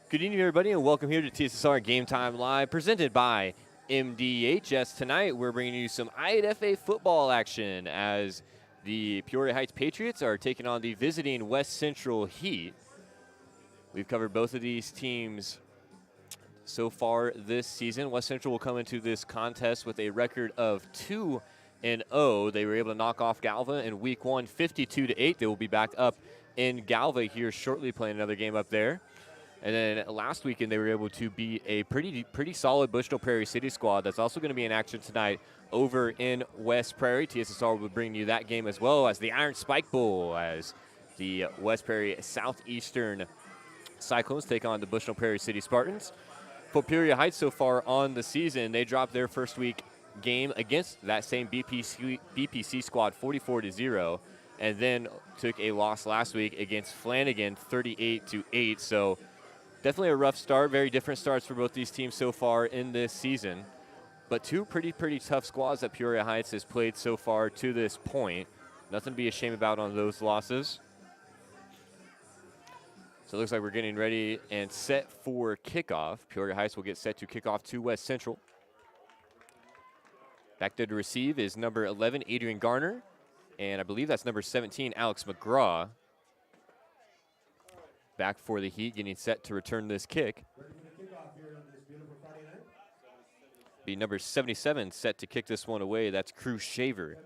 Good evening, everybody, and welcome here to TSSR Game Time Live, presented by MDHS. Tonight, we're bringing you some I8FA football action as the Peoria Heights Patriots are taking on the visiting West Central Heat. We've covered both of these teams so far this season. West Central will come into this contest with a record of 2-0. They were able to knock off Galva in Week 1, 52-8. They will be back up in Galva here shortly, playing another game up there. And then last weekend, they were able to beat a pretty solid Bushnell-Prairie City squad that's also going to be in action tonight over in West Prairie. TSSR will bring you that game as well as the Iron Spike Bowl as the West Prairie Southeastern Cyclones take on the Bushnell-Prairie City Spartans. For Peoria Heights so far on the season, they dropped their first week game against that same BPC squad 44-0, and then took a loss last week against Flanagan 38-8. So definitely a rough start, very different starts for both these teams so far in this season. But two pretty tough squads that Peoria Heights has played so far to this point. Nothing to be ashamed about on those losses. So it looks like we're getting ready and set for kickoff. Peoria Heights will get set to kick off to West Central. Back there to receive is number 11, Adrian Garner. And I believe that's number 17, Alex McGraw. Back for the Heat, getting set to return this kick. Be number 77 set to kick this one away. That's Cruz Shaver.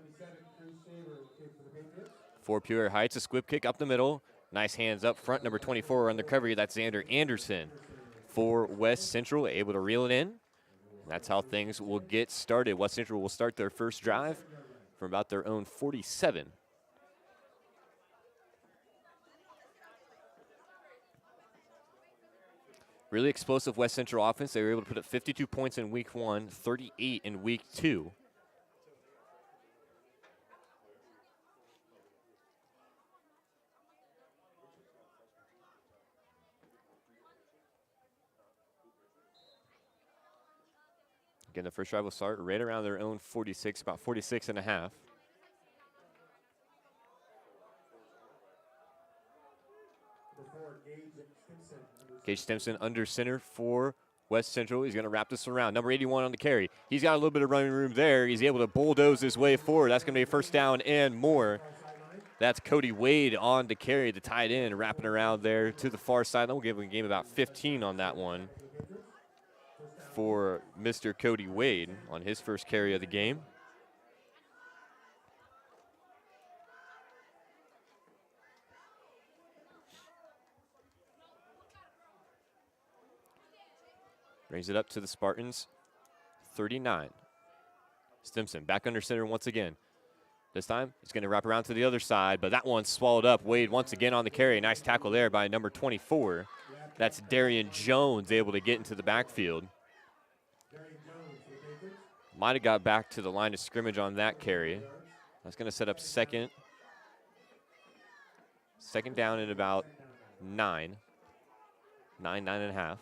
For Peoria Heights, a squib kick up the middle. Nice hands up front. Number 24 on the recovery. That's Xander Anderson. For West Central, able to reel it in. That's how things will get started. West Central will start their first drive from about their own 47. Really explosive West Central offense. They were able to put up 52 points in Week 1, 38 in Week 2. Again, the first drive will start right around their own 46, about 46 and a half. Gage Stimson under center for West Central. He's going to wrap this around. Number 81 on the carry. He's got a little bit of running room there. He's able to bulldoze his way forward. That's going to be a first down and more. That's Cody Wade on the carry, the tight end, wrapping around there to the far side. We'll give him a game about 15 on that one for Mr. Cody Wade on his first carry of the game. Brings it up to the Spartans, 39. Stimson back under center once again. This time, he's going to wrap around to the other side, but that one's swallowed up. Wade once again on the carry. Nice tackle there by number 24. That's Darian Jones able to get into the backfield. Might have got back to the line of scrimmage on that carry. That's going to set up second down in about 9 and a half.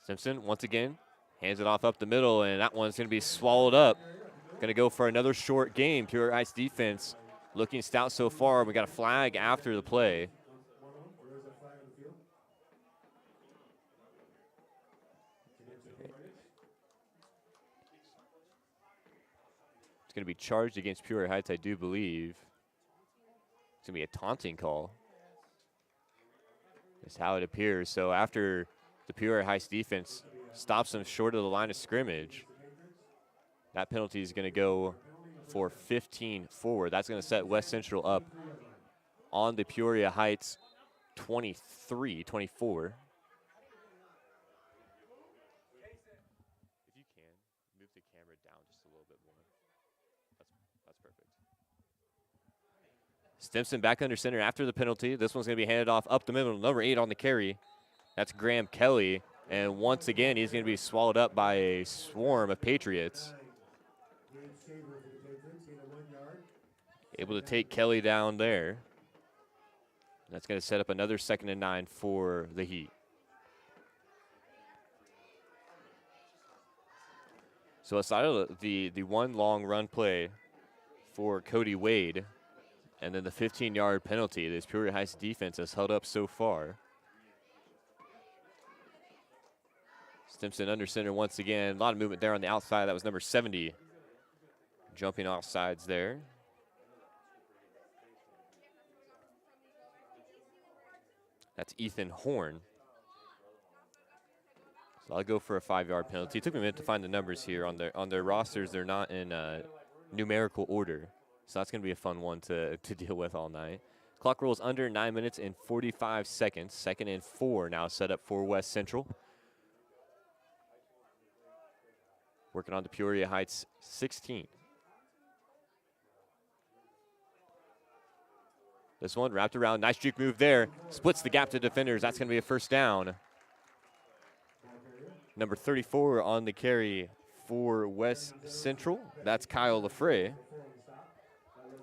Simpson, once again, hands it off up the middle, and that one's going to be swallowed up. Going to go for another short game. Peoria Heights defense looking stout so far. We got a flag after the play. It's going to be charged against Peoria Heights, I do believe. It's going to be a taunting call. That's how it appears. So after the Peoria Heights defense stops them short of the line of scrimmage, that penalty is going to go for 15 forward. That's going to set West Central up on the Peoria Heights 23, 24. If you can, move the camera down just a little bit more. That's perfect. Stimson back under center after the penalty. This one's going to be handed off up the middle. Number 8 on the carry. That's Graham Kelly. And once again, he's going to be swallowed up by a swarm of Patriots. Able to take Kelly down there. That's going to set up another 2nd and 9 for the Heat. So aside of the one long run play for Cody Wade. And then the 15-yard penalty. This Peoria Heights defense has held up so far. Stimson under center once again. A lot of movement there on the outside. That was number 70. Jumping off sides there. That's Ethan Horn. So I'll go for a 5-yard penalty. It took me a minute to find the numbers here on their rosters. They're not in numerical order. So that's going to be a fun one to deal with all night. Clock rolls under 9 minutes and 45 seconds. 2nd and 4 now set up for West Central. Working on the Peoria Heights 16. This one wrapped around. Nice juke move there. Splits the gap to defenders. That's going to be a first down. Number 34 on the carry for West Central. That's Kyle LaFerre.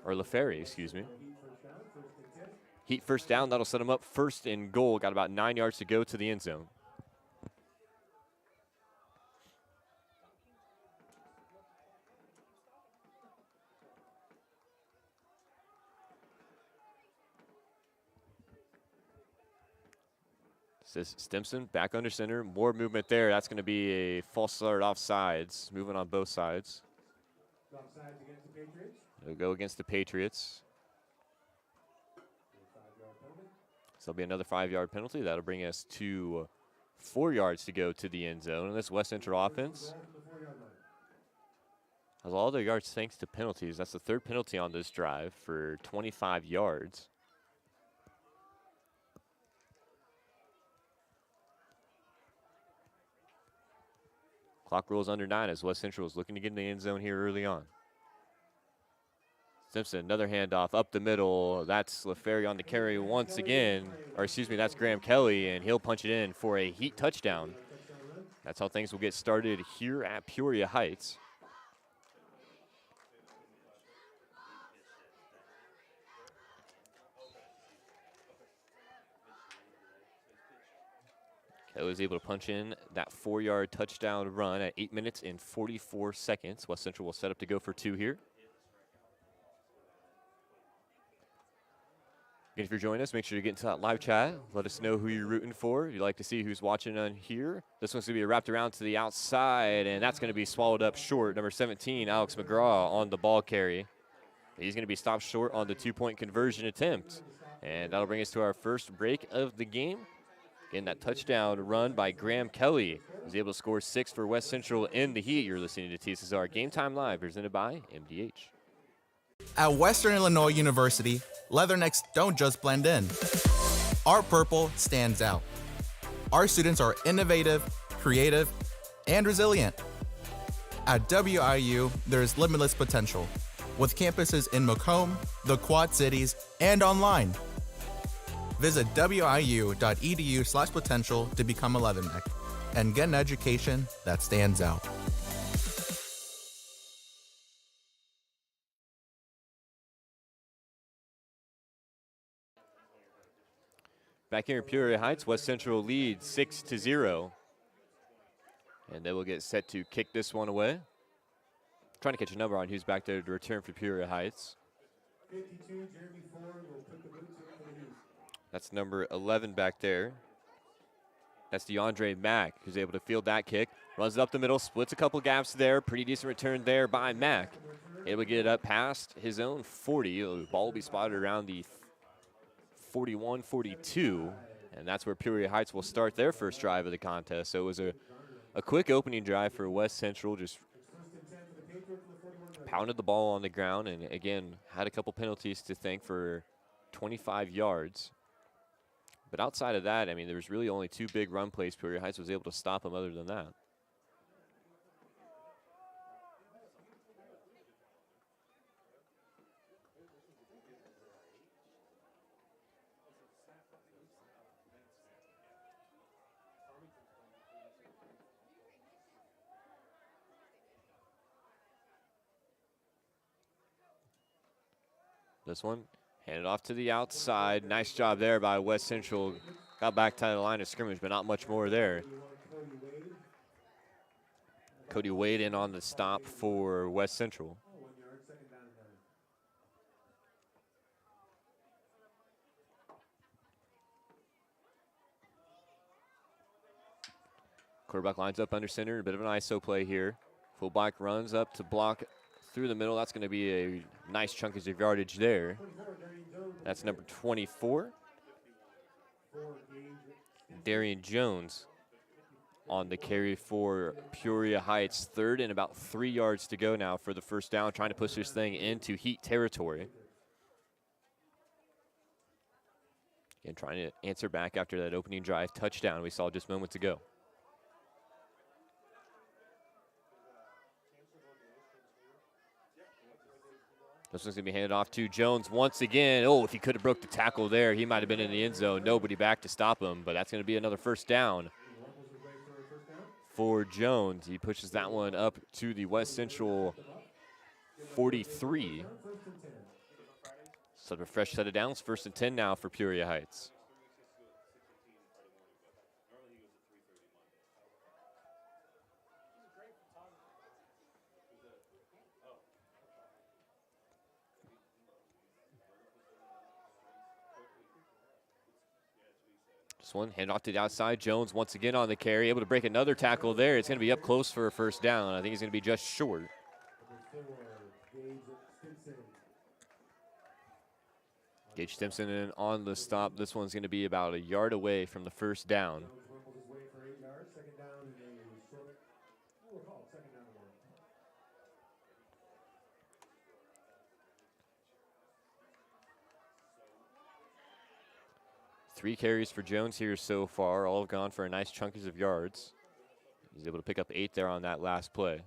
Or LaFerre, excuse me. Heat first down. That'll set him up 1st and goal. Got about 9 yards to go to the end zone. Says Stimson back under center. More movement there. That's going to be a false start offsides. Moving on both sides. They'll go against the Patriots. So there'll be another 5-yard penalty. That'll bring us to 4 yards to go to the end zone. And this West Central offense has all their yards thanks to penalties. That's the 3rd penalty on this drive for 25 yards. Clock rolls under 9 as West Central is looking to get in the end zone here early on. Simpson, another handoff up the middle. That's LaFerre on the carry once again. Or excuse me, that's Graham Kelly, and he'll punch it in for a Heat touchdown. That's how things will get started here at Peoria Heights. Kelly was able to punch in that 4-yard touchdown run at 8 minutes and 44 seconds. West Central will set up to go for 2 here. Again, if you're joining us, make sure you get into that live chat. Let us know who you're rooting for. If you'd like to see who's watching on here. This one's going to be wrapped around to the outside, and that's going to be swallowed up short. Number 17, Alex McGraw on the ball carry. He's going to be stopped short on the 2-point conversion attempt. And that'll bring us to our first break of the game. Again, that touchdown run by Graham Kelly was able to score 6 for West Central in the Heat. You're listening to TSSR Game Time Live, presented by MDH. At Western Illinois University, leathernecks don't just blend in. Our purple stands out. Our students are innovative, creative, and resilient. At WIU, there's limitless potential, with campuses in Macomb, the Quad Cities, and online. Visit wiu.edu/potential to become a leatherneck and get an education that stands out. Back here in Peoria Heights, West Central leads 6-0. And they will get set to kick this one away. Trying to catch a number on who's back there to return for Peoria Heights. 52, Jeremy Ford will put the boots in for the Heat. That's number 11 back there. That's DeAndre Mack, who's able to field that kick. Runs it up the middle, splits a couple gaps there. Pretty decent return there by Mack. Able to get it up past his own 40. The ball will be spotted around the 41-42. And that's where Peoria Heights will start their first drive of the contest. So it was a quick opening drive for West Central. Just pounded the ball on the ground and, again, had a couple penalties to thank for 25 yards. But outside of that, I mean, there was really only 2 big run plays Peoria Heights was able to stop them other than that. This one handed off to the outside. Nice job there by West Central. Got back to the line of scrimmage, but not much more there. Cody Wade in on the stop for West Central. Quarterback lines up under center, a bit of an ISO play here. Fullback runs up to block through the middle. That's going to be a nice chunk of yardage there. That's number 24. Darian Jones on the carry for Peoria Heights. 3rd and about 3 yards to go now for the first down, trying to push this thing into heat territory. And trying to answer back after that opening drive touchdown we saw just moments ago. This one's going to be handed off to Jones once again. Oh, if he could have broke the tackle there, he might have been in the end zone. Nobody back to stop him, but that's going to be another first down for Jones. He pushes that one up to the West Central 43. So a fresh set of downs. 1st and 10 now for Peoria Heights. This one, hand off to the outside. Jones once again on the carry, able to break another tackle there. It's going to be up close for a first down. I think he's going to be just short. Gage Stimson in on the stop. This one's going to be about a yard away from the first down. Three carries for Jones here so far. All have gone for a nice chunks of yards. He's able to pick up 8 there on that last play.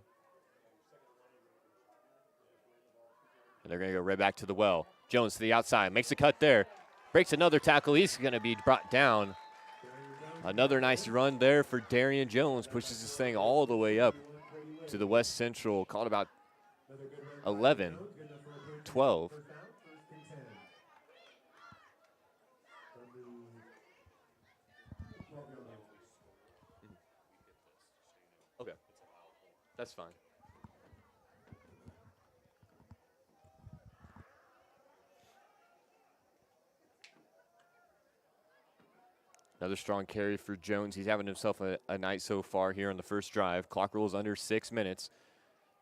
And they're going to go right back to the well. Jones to the outside, makes a cut there. Breaks another tackle. He's going to be brought down. Another nice run there for Darian Jones. Pushes this thing all the way up to the West Central. Called about 11, 12. Okay, that's fine. Another strong carry for Jones. He's having himself a night so far here on the first drive. Clock rolls under 6 minutes.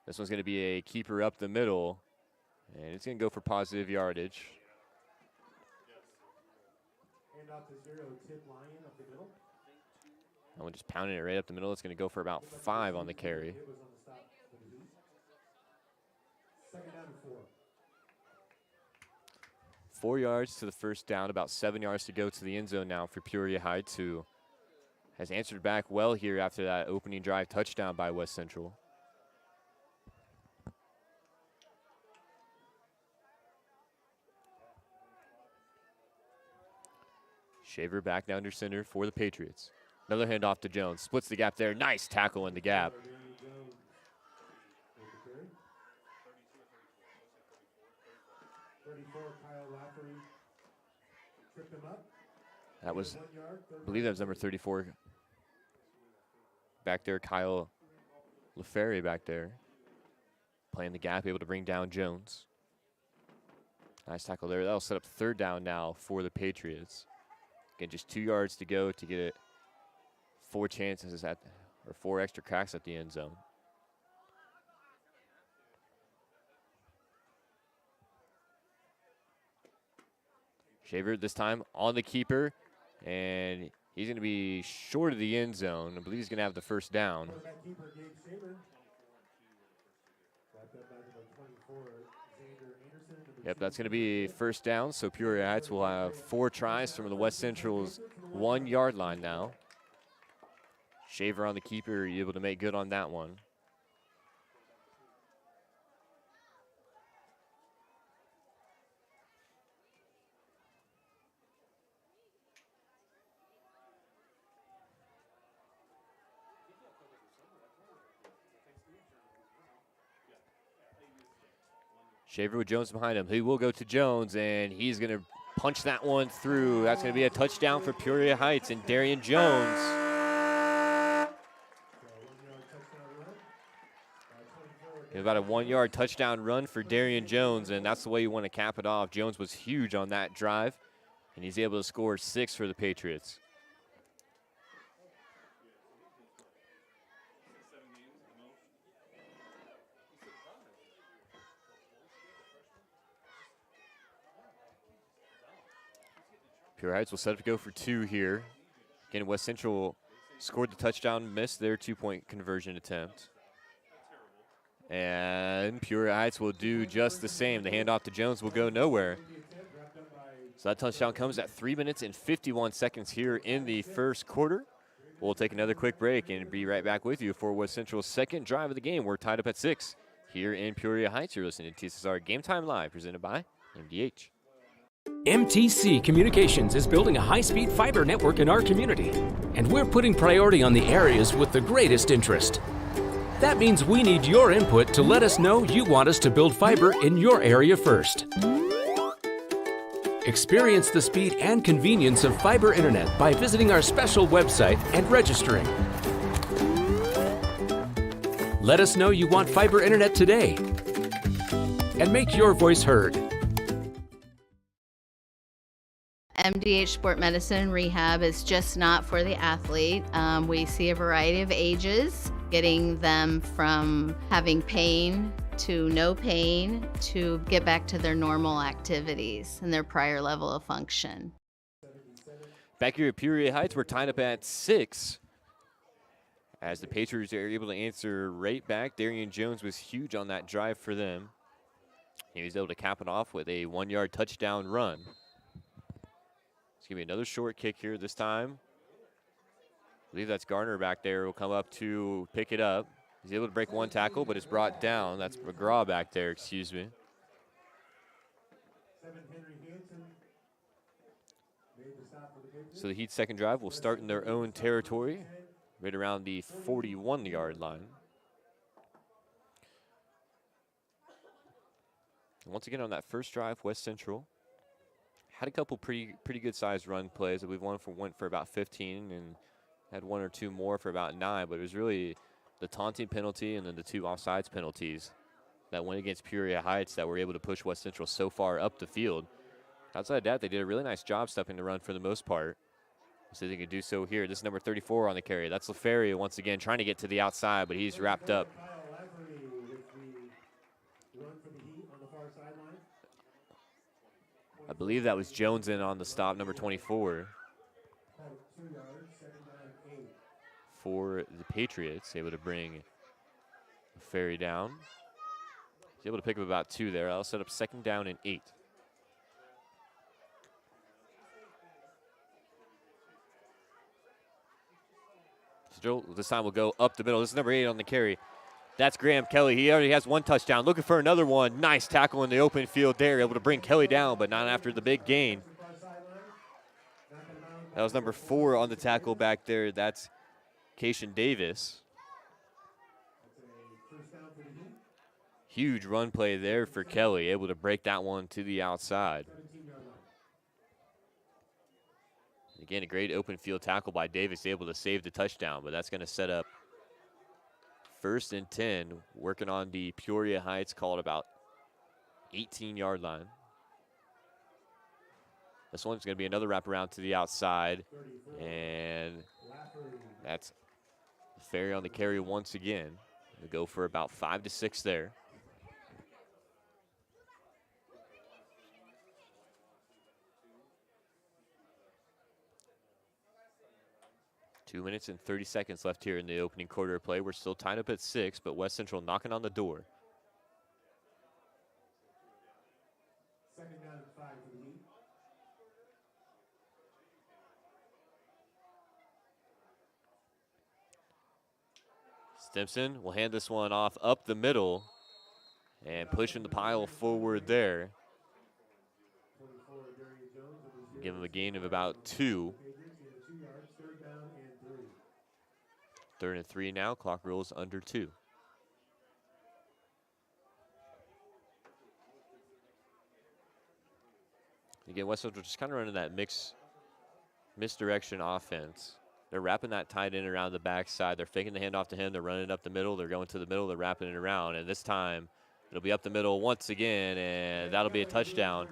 This one's going to be a keeper up the middle, and it's going to go for positive yardage. That one just pounding it right up the middle. It's going to go for about 5 on the carry. Second down and 4. 4 yards to the first down, about 7 yards to go to the end zone now for Peoria Heights, who has answered back well here after that opening drive touchdown by West Central. Shaver back down to center for the Patriots. Another handoff to Jones. Splits the gap there. Nice tackle in the gap. 34, Kyle Lafferty tripped him up. That was, I believe that was number 34 back there, Kyle Lafferty back there. Playing the gap, able to bring down Jones. Nice tackle there. That'll set up third down now for the Patriots. Again, just 2 yards to go to get it 4 chances at, or 4 extra cracks at the end zone. Shaver this time on the keeper, and he's going to be short of the end zone. I believe he's going to have the first down. Yep, that's going to be first down, so Peoria Heights will have 4 tries from the West Central's 1 yard line now. Shaver on the keeper, able to make good on that one. Shaver with Jones behind him. He will go to Jones, and he's going to punch that one through. That's going to be a touchdown for Peoria Heights, and Darian Jones. About a 1 yard touchdown run for Darian Jones, and that's the way you want to cap it off. Jones was huge on that drive, and he's able to score 6 for the Patriots. Peoria Heights will set up to go for 2 here. Again, West Central scored the touchdown, missed their 2-point conversion attempt. And Peoria Heights will do just the same. The handoff to Jones will go nowhere. So that touchdown comes at 3 minutes and 51 seconds here in the first quarter. We'll take another quick break and be right back with you for West Central's second drive of the game. We're tied up at 6 here in Peoria Heights. You're listening to TSSR Game Time Live, presented by MDH. MTC Communications is building a high-speed fiber network in our community, and we're putting priority on the areas with the greatest interest. That means we need your input to let us know you want us to build fiber in your area first. Experience the speed and convenience of fiber internet by visiting our special website and registering. Let us know you want fiber internet today, and make your voice heard. MDH Sport Medicine Rehab is just not for the athlete. We see a variety of ages, getting them from having pain to no pain to get back to their normal activities and their prior level of function. Back here at Peoria Heights, we're tied up at 6. As the Patriots are able to answer right back. Darian Jones was huge on that drive for them. He was able to cap it off with a 1-yard touchdown run. It's going to be another short kick here this time. I believe that's Garner back there. Will come up to pick it up. He's able to break 1 tackle, but it's brought down. That's McGraw back there, excuse me. So the Heat's second drive will start in their own territory, right around the 41-yard line. And once again on that first drive, West Central had a couple pretty good sized run plays. I believe one went for about 15 and had 1 or 2 more for about 9, but it was really the taunting penalty and then the 2 offsides penalties that went against Peoria Heights that were able to push West Central so far up the field. Outside of that, they did a really nice job stuffing the run for the most part. So they can do so here. This is number 34 on the carry. That's LaFerrier once again trying to get to the outside, but he's wrapped up. I believe that was Jones in on the stop, number 24. For the Patriots, able to bring LaFerrier down. He's able to pick up about 2 there. I'll set up 2nd down and 8. So this time we'll go up the middle. This is number 8 on the carry. That's Graham Kelly. He already has 1 touchdown. Looking for another one. Nice tackle in the open field there. Able to bring Kelly down, but not after the big gain. That was number 4 on the tackle back there. That's Cation Davis. Huge run play there for Kelly. Able to break that one to the outside. Again, a great open field tackle by Davis, able to save the touchdown, but that's going to set up 1st and 10, working on the Peoria Heights, call it about 18-yard line. This one's going to be another wraparound to the outside, and that's Ferry on the carry once again. We'll go for about 5 to 6 there. Two minutes and 30 seconds left here in the opening quarter of play. We're still tied up at 6, but West Central knocking on the door. 2nd down and 5 for the Heat. Stimson will hand this one off up the middle and pushing the pile forward there. Give him a gain of about 2. 3rd and 3 now. Clock rolls under 2. Again, West Central just kind of running that misdirection offense. They're wrapping that tight end around the backside. They're faking the handoff to him. They're running it up the middle. They're going to the middle. They're wrapping it around. And this time, it'll be up the middle once again, and that'll be a touchdown.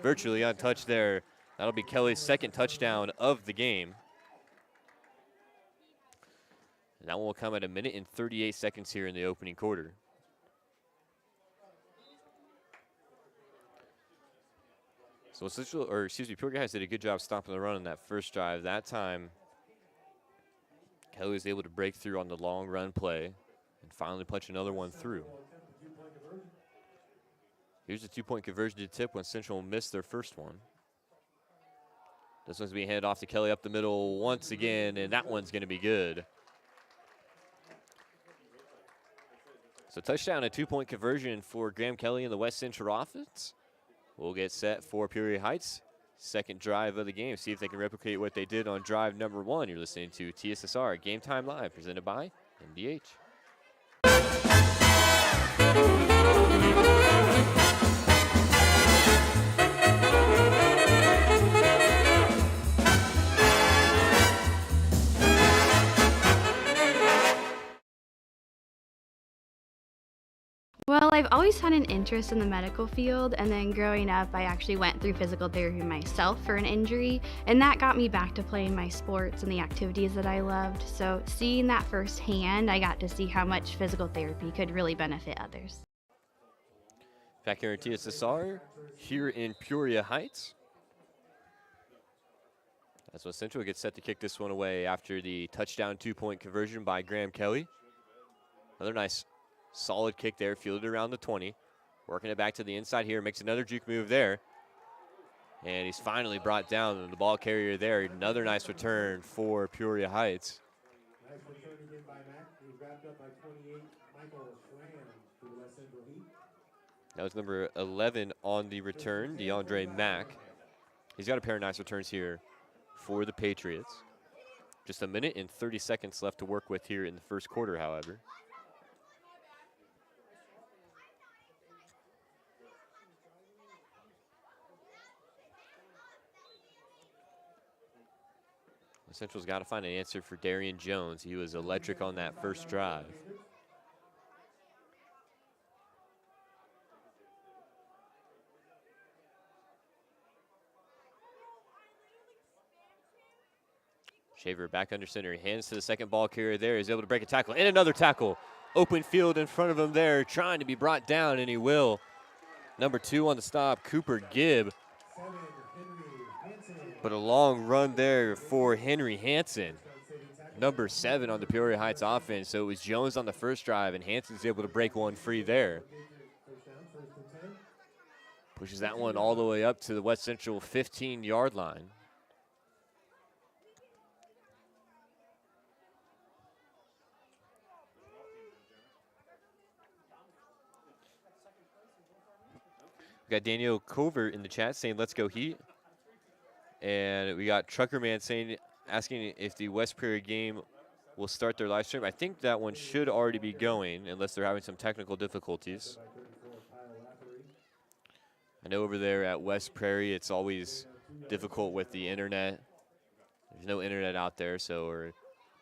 Virtually untouched there. That'll be Kelly's 2nd touchdown of the game. And that one will come at 1 minute and 38 seconds here in the opening quarter. So Peoria Heights did a good job stopping the run on that first drive. That time, Kelly was able to break through on the long run play and finally punch another one through. Here's a 2-point conversion to tip when Central missed their first one. This one's being handed off to Kelly up the middle once again, and that one's going to be good. So touchdown, a 2-point conversion for Graham Kelly in the West Central offense. We'll get set for Peoria Heights. Second drive of the game. See if they can replicate what they did on drive number 1. You're listening to TSSR Game Time Live, presented by MDH. Well, I've always had an interest in the medical field, and then growing up, I actually went through physical therapy myself for an injury, and that got me back to playing my sports and the activities that I loved. So seeing that firsthand, I got to see how much physical therapy could really benefit others. Back here at TSSR, here in Peoria Heights. That's when Central gets set to kick this one away after the touchdown 2-point conversion by Graham Kelly. Another nice solid kick there, fielded around the 20. Working it back to the inside here, makes another juke move there. And he's finally brought down the ball carrier there. Another nice return for Peoria Heights. Nice return again by Mac. He was wrapped up by 28, Michael Schramm to the West Central Heat. That was number 11 on the return, DeAndre Mack. He's got a pair of nice returns here for the Patriots. Just a minute and 30 seconds left to work with here in the first quarter, however. Central's got to find an answer for Darian Jones. He was electric on that first drive. Shaver back under center. He hands to the second ball carrier there. He's able to break a tackle and another tackle. Open field in front of him there, trying to be brought down, and he will. Number 2 on the stop, Cooper Gibb. But a long run there for Henry Hansen. Number 7 on the Peoria Heights offense. So it was Jones on the first drive, and Hansen's able to break one free there. Pushes that one all the way up to the West Central 15-yard line. We got Daniel Covert in the chat saying, "Let's go Heat." And we got Truckerman saying, asking if the West Prairie game will start their live stream. I think that one should already be going, unless they're having some technical difficulties. I know over there at West Prairie, it's always difficult with the internet. There's no internet out there, so we're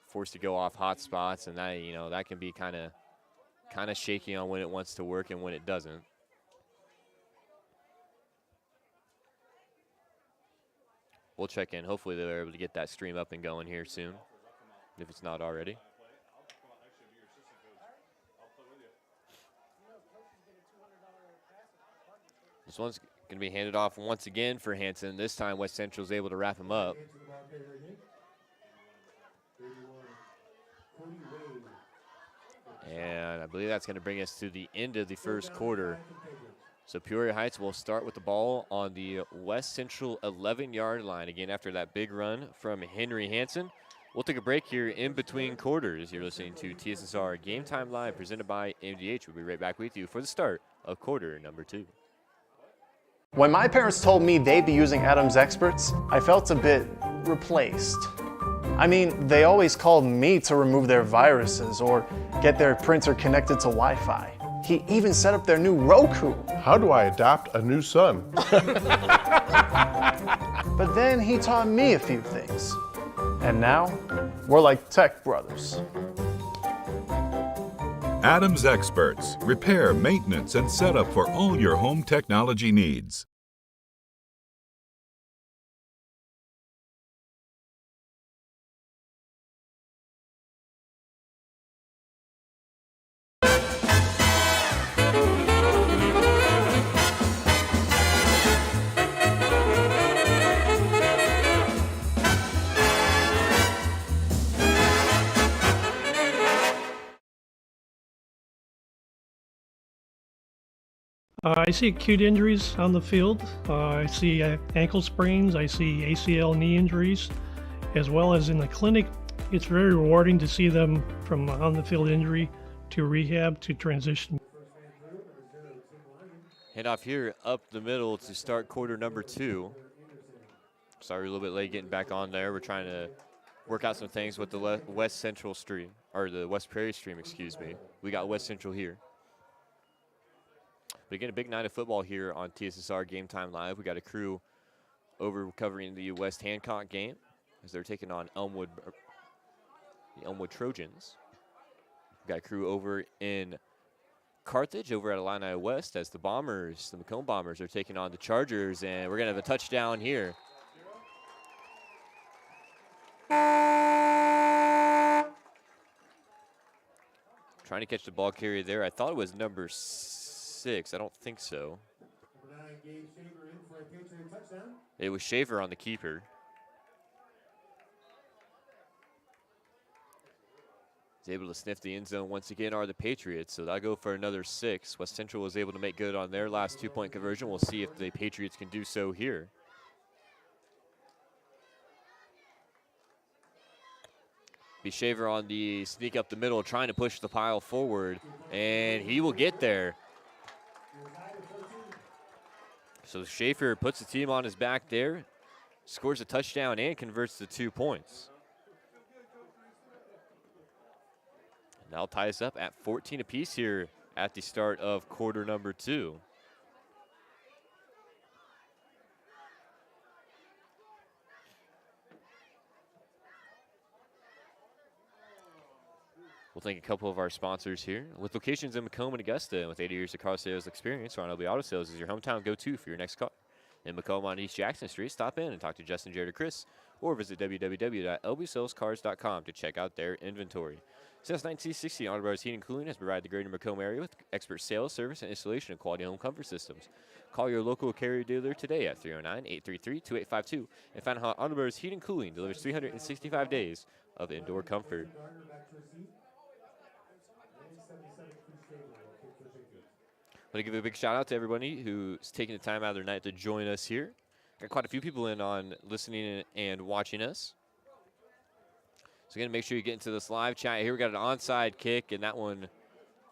forced to go off hotspots, and that, you know, that can be kind of shaky on when it wants to work and when it doesn't. We'll check in. Hopefully they're able to get that stream up and going here soon, if it's not already. This one's going to be handed off once again for Hansen. This time West Central is able to wrap him up. And I believe that's going to bring us to the end of the first quarter. So Peoria Heights will start with the ball on the West Central 11-yard line. Again, after that big run from Henry Hansen. We'll take a break here in between quarters. You're listening to TSSR Game Time Live, presented by MDH. We'll be right back with you for the start of quarter number 2. When my parents told me they'd be using Adam's Experts, I felt a bit replaced. I mean, they always called me to remove their viruses or get their printer connected to Wi-Fi. He even set up their new Roku. How do I adopt a new son? But then he taught me a few things. And now, we're like tech brothers. Adam's Experts. Repair, maintenance, and setup for all your home technology needs. I see acute injuries on the field. I see ankle sprains. I see ACL knee injuries, as well as in the clinic. It's very rewarding to see them from on the field injury to rehab to transition. Handoff here up the middle to start quarter number 2. Sorry, we're a little bit late getting back on there. We're trying to work out some things with the West Central stream, or the West Prairie stream, excuse me. We got West Central here. But again, a big night of football here on TSSR Game Time Live. We got a crew over covering the West Hancock game as they're taking on the Elmwood Trojans. We got a crew over in Carthage over at Illini West as the Macomb Bombers are taking on the Chargers, and we're going to have a touchdown here. Trying to catch the ball carrier there. I thought it was number 6. I don't think so. It was Schaefer on the keeper. He's able to sniff the end zone once again are the Patriots, so they'll go for another 6. West Central was able to make good on their last 2-point conversion. We'll see if the Patriots can do so here. Be Shaver on the sneak up the middle, trying to push the pile forward, and he will get there. So Schaefer puts the team on his back there, scores a touchdown, and converts to 2 points. Now tie us up at 14 apiece here at the start of quarter number 2. We'll thank a couple of our sponsors here. With locations in Macomb and Augusta, and with 80 years of car sales experience, Ron LB Auto Sales is your hometown go-to for your next car. In Macomb on East Jackson Street, stop in and talk to Justin, Jared, or Chris, or visit www.lbsalescars.com to check out their inventory. Since 1960, Auto Brothers Heating and Cooling has provided the greater Macomb area with expert sales, service, and installation of quality home comfort systems. Call your local carrier dealer today at 309-833-2852 and find out how Auto Brothers Heating and Cooling delivers 365 days of indoor comfort. I want to give a big shout out to everybody who's taking the time out of their night to join us here. Got quite a few people in on listening and watching us. So again, make sure you get into this live chat. Here we got an onside kick, and that one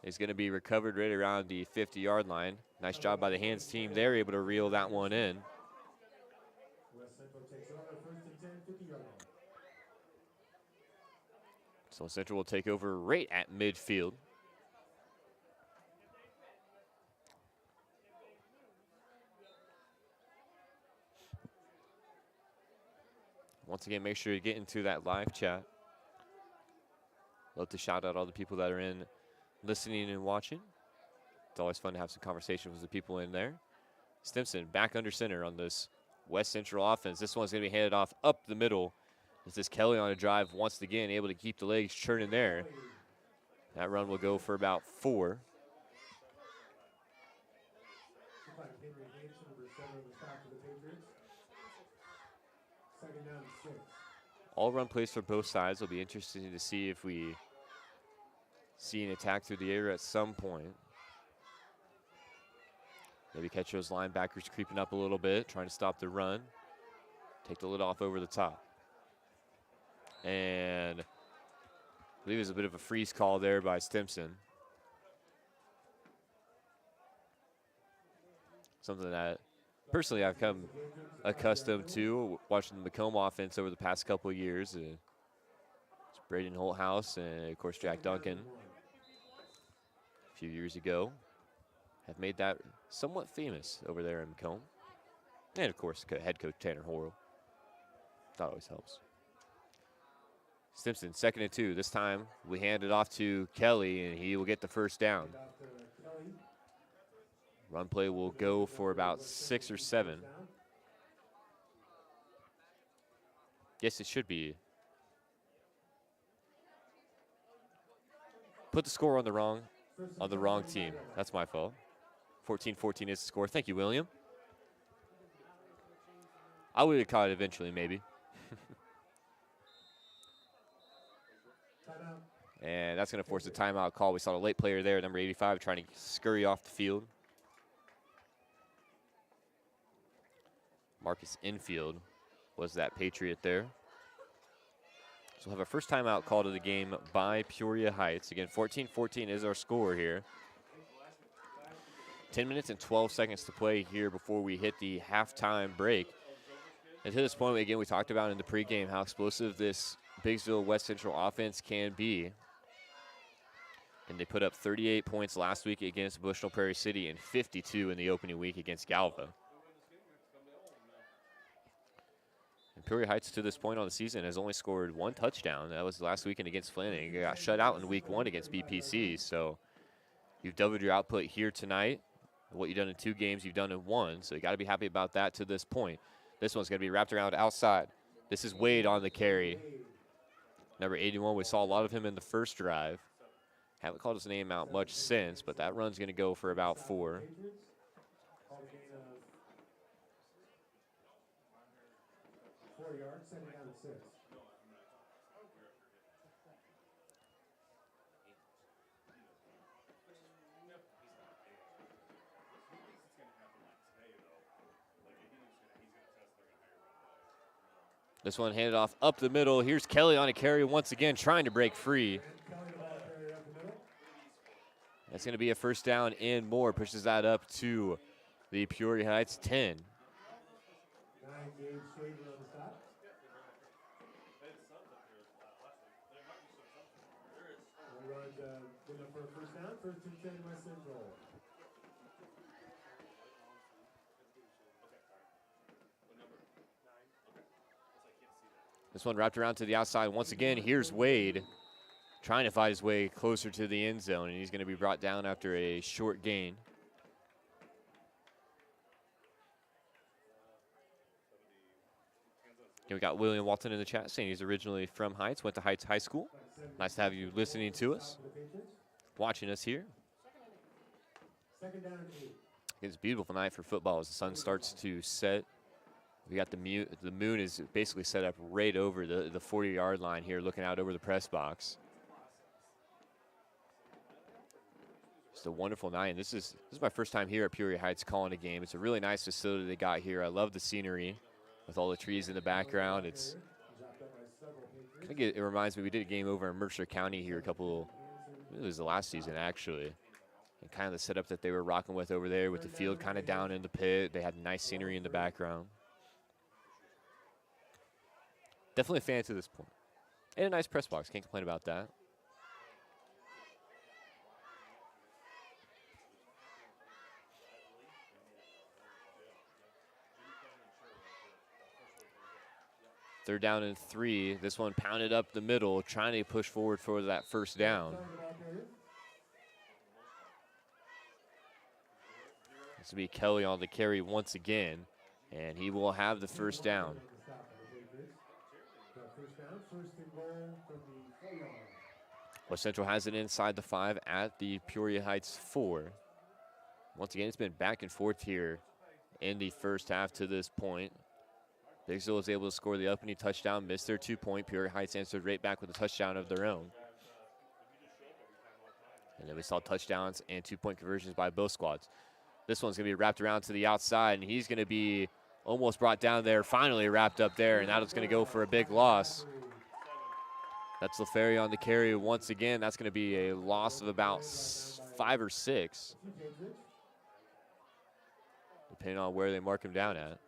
is going to be recovered right around the 50-yard line. Nice job by the hands team. They're able to reel that one in. So Central will take over right at midfield. Once again, make sure you get into that live chat. Love to shout out all the people that are in listening and watching. It's always fun to have some conversations with the people in there. Stimson back under center on this West Central offense. This one's going to be handed off up the middle. This is Kelly on a drive once again, able to keep the legs churning there. That run will go for about 4. All run plays for both sides. Will be interesting to see if we see an attack through the air at some point. Maybe catch those linebackers creeping up a little bit, trying to stop the run. Take the lid off over the top. And I believe there's a bit of a freeze call there by Stimson. Something that personally I've come accustomed to watching the Macomb offense over the past couple of years. It's Braden Holthouse and, of course, Jack Duncan a few years ago have made that somewhat famous over there in Macomb. And, of course, head coach Tanner Horrell. That always helps. Stimson, 2nd and 2. This time we hand it off to Kelly, and he will get the first down. Run play will go for about 6 or 7. Yes, it should be. Put the score on the wrong team. That's my fault. 14-14 is the score. Thank you, William. I would have caught it eventually, maybe. And that's going to force a timeout call. We saw a late player there, number 85, trying to scurry off the field. Marcus Infield was that Patriot there. So we'll have our first timeout call to the game by Peoria Heights. Again, 14-14 is our score here. 10 minutes and 12 seconds to play here before we hit the halftime break. And to this point, again, we talked about in the pregame how explosive this Bigsville West Central offense can be. And they put up 38 points last week against Bushnell-Prairie City and 52 in the opening week against Galva. And Peoria Heights, to this point on the season, has only scored 1 touchdown. That was last weekend against Flanagan. They got shut out in week 1 against BPC. So you've doubled your output here tonight. What you've done in 2 games, you've done in 1. So you got to be happy about that to this point. This one's going to be wrapped around outside. This is Wade on the carry. Number 81, we saw a lot of him in the first drive. Haven't called his name out much since, but that run's going to go for about 4. This one handed off up the middle. Here's Kelly on a carry once again, trying to break free. That's going to be a first down and more. Pushes that up to the Peoria Heights 10. This one wrapped around to the outside once again. Here's Wade trying to find his way closer to the end zone, and he's going to be brought down after a short gain. And we got William Walton in the chat saying he's originally from Heights, went to Heights High School. Nice to have you listening to us, watching us here. It's a beautiful night for football as the sun starts to set. We got the moon is basically set up right over the 40-yard line here, looking out over the press box. Just a wonderful night, and this is my first time here at Peoria Heights calling a game. It's a really nice facility they got here. I love the scenery with all the trees in the background. It reminds me, we did a game over in Mercer County here it was the last season actually. And kind of the setup that they were rocking with over there with the field kind of down in the pit. They had nice scenery in the background. Definitely a fan to this point. And a nice press box, can't complain about that. Third down and 3. This one pounded up the middle, trying to push forward for that first down. This will be Kelly on the carry once again, and he will have the first down. West Central has it inside the 5 at the Peoria Heights 4. Once again, it's been back and forth here in the first half to this point. Bigsville was able to score the opening touchdown, missed their 2-point. Peoria Heights answered right back with a touchdown of their own. And then we saw touchdowns and 2-point conversions by both squads. This one's going to be wrapped around to the outside, and he's going to be almost brought down there, finally wrapped up there, and that is going to go for a big loss. That's LaFerry on the carry once again. That's going to be a loss of about 5 or 6, depending on where they mark him down at.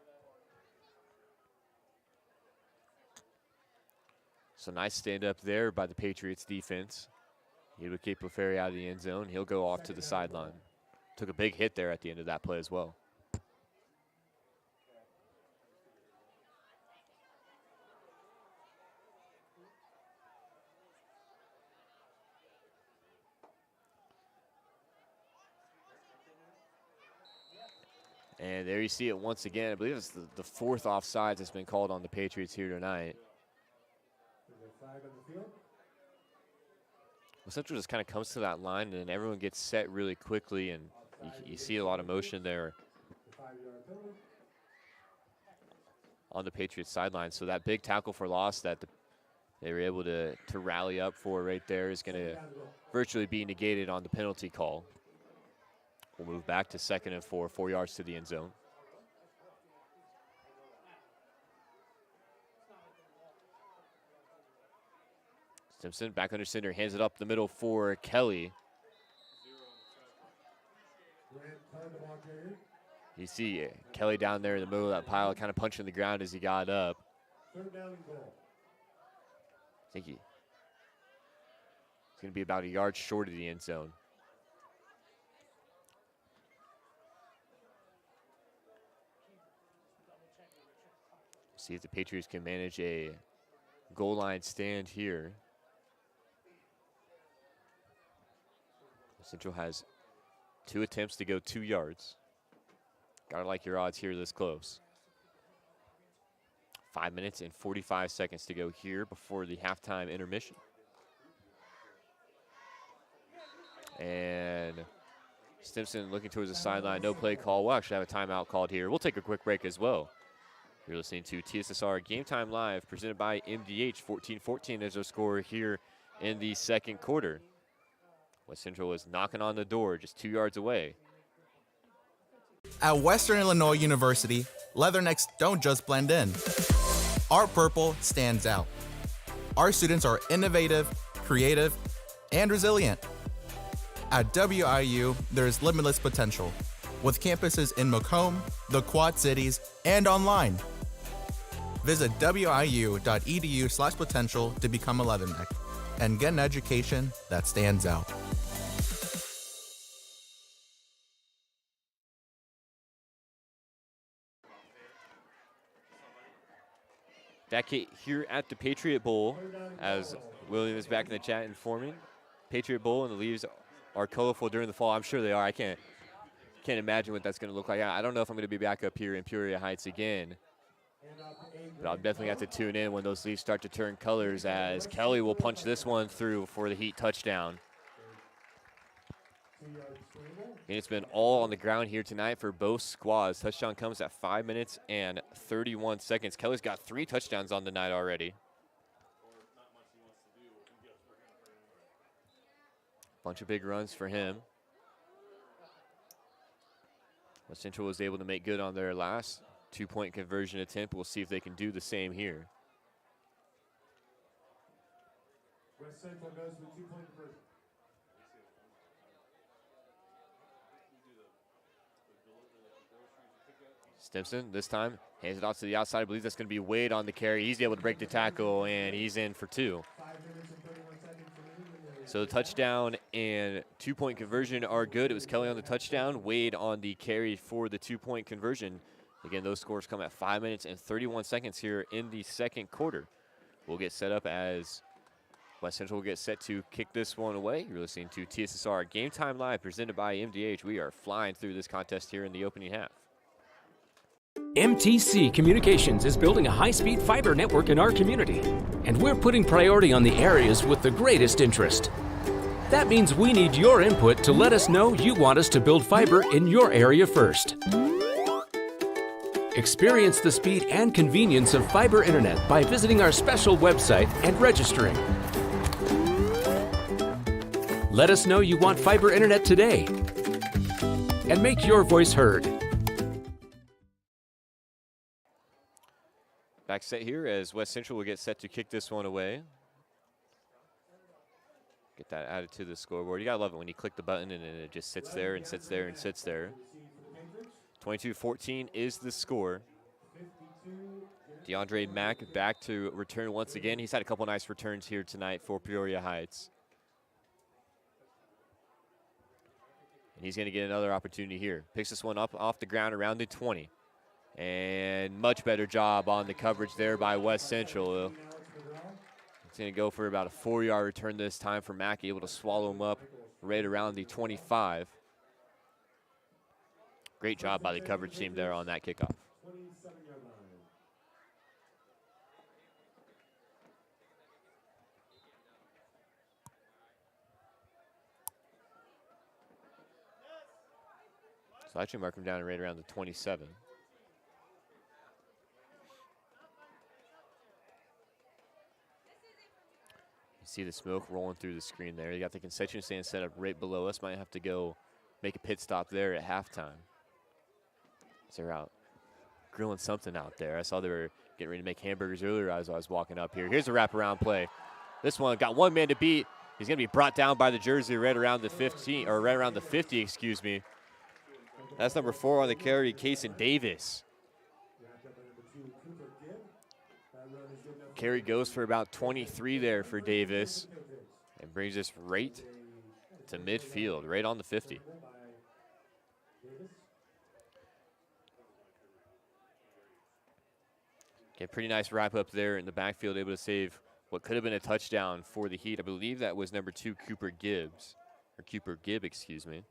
So nice stand up there by the Patriots defense. He would keep LaFerry out of the end zone. He'll go off to the sideline. Took a big hit there at the end of that play as well. And there you see it once again. I believe it's the 4th offside that's been called on the Patriots here tonight. Well, Central just kind of comes to that line, and then everyone gets set really quickly, and you see a lot of motion there on the Patriots sideline. So that big tackle for loss that they were able to rally up for right there is going to virtually be negated on the penalty call. We'll move back to 2nd and 4, 4 yards to the end zone. Simpson back under center, hands it up the middle for Kelly. You see Kelly down there in the middle of that pile, kind of punching the ground as he got up. Third down and goal. I think he's going to be about a yard short of the end zone. See if the Patriots can manage a goal line stand here. Central has 2 attempts to go 2 yards. Gotta like your odds here this close. 5 minutes and 45 seconds to go here before the halftime intermission. And Stimson looking towards the sideline, no play call. We'll actually have a timeout called here. We'll take a quick break as well. You're listening to TSSR Game Time Live, presented by MDH. 14-14 is our score here in the second quarter. West Central is knocking on the door just 2 yards away. At Western Illinois University, Leathernecks don't just blend in. Our purple stands out. Our students are innovative, creative, and resilient. At WIU, there's limitless potential, with campuses in Macomb, the Quad Cities, and online. Visit wiu.edu/potential to become a Leatherneck and get an education that stands out. Back here at the Patriot Bowl, as William is back in the chat informing. Patriot Bowl, and the leaves are colorful during the fall. I'm sure they are. I can't imagine what that's going to look like. I don't know if I'm going to be back up here in Peoria Heights again, but I'll definitely have to tune in when those leaves start to turn colors, as Kelly will punch this one through for the Heat touchdown. And it's been all on the ground here tonight for both squads. Touchdown comes at 5 minutes and 31 seconds. Kelly's got 3 touchdowns on the night already. Bunch of big runs for him. West Central was able to make good on their last 2-point conversion attempt. We'll see if they can do the same here. West Central goes with 2-point conversion. Stimson this time hands it off to the outside. I believe that's going to be Wade on the carry. He's able to break the tackle, and he's in for 2. 5 minutes and 31 seconds remaining. So the touchdown and 2-point conversion are good. It was Kelly on the touchdown, Wade on the carry for the 2-point conversion. Again, those scores come at 5 minutes and 31 seconds here in the second quarter. We'll get set up as West Central will get set to kick this one away. You're listening to TSSR Game Time Live, presented by MDH. We are flying through this contest here in the opening half. MTC Communications is building a high-speed fiber network in our community, and we're putting priority on the areas with the greatest interest. That means we need your input to let us know you want us to build fiber in your area first. Experience the speed and convenience of fiber internet by visiting our special website and registering. Let us know you want fiber internet today, and make your voice heard. Back set here as West Central will get set to kick this one away. Get that added to the scoreboard. You gotta love it when you click the button and it just sits there and sits there and sits there. 22-14 is the score. DeAndre Mack back to return once again. He's had a couple nice returns here tonight for Peoria Heights. And he's gonna get another opportunity here. Picks this one up off the ground around the 20. And much better job on the coverage there by West Central. It's going to go for about a 4-yard return this time for Mack, able to swallow him up right around the 25. Great job by the coverage team there on that kickoff. So I actually mark him down right around the 27. See the smoke rolling through the screen there. You got the concession stand set up right below us. Might have to go make a pit stop there at halftime. So they're out grilling something out there. I saw they were getting ready to make hamburgers earlier as I was walking up here. Here's a wraparound play. This one got one man to beat. He's going to be brought down by the jersey right around the 15, or right around the 50, excuse me. That's number 4 on the carry, Kason Davis. Carry goes for about 23 there for Davis and brings us right to midfield, right on the 50. Okay, pretty nice wrap up there in the backfield, able to save what could have been a touchdown for the Heat. I believe that was number 2, Cooper Gibb, excuse me.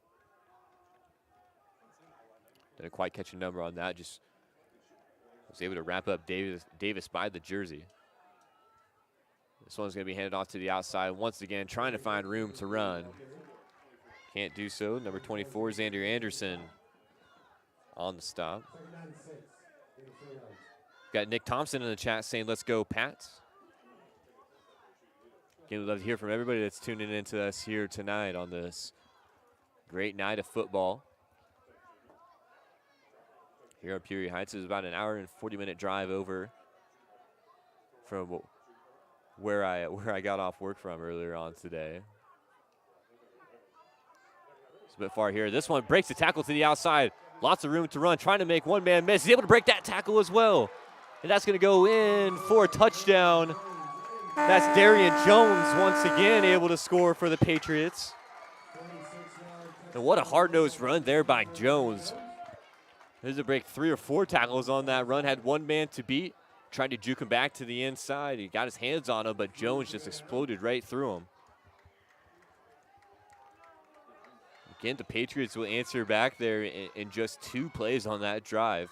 Didn't quite catch a number on that, just was able to wrap up Davis by the jersey. This one's going to be handed off to the outside once again, trying to find room to run. Can't do so. Number 24, Xander Anderson on the stop. Got Nick Thompson in the chat saying, let's go, Pats. Again, we'd love to hear from everybody that's tuning in to us here tonight on this great night of football. Here at Peoria Heights, is about an hour and 40-minute drive over from where I got off work from earlier on today. It's a bit far here. This one breaks the tackle to the outside. Lots of room to run, trying to make one man miss. He's able to break that tackle as well. And that's going to go in for a touchdown. That's Darian Jones once again able to score for the Patriots. And what a hard-nosed run there by Jones. There's a break 3 or 4 tackles on that run. Had one man to beat. Tried to juke him back to the inside. He got his hands on him, but Jones just exploded right through him. Again, the Patriots will answer back there in just 2 plays on that drive.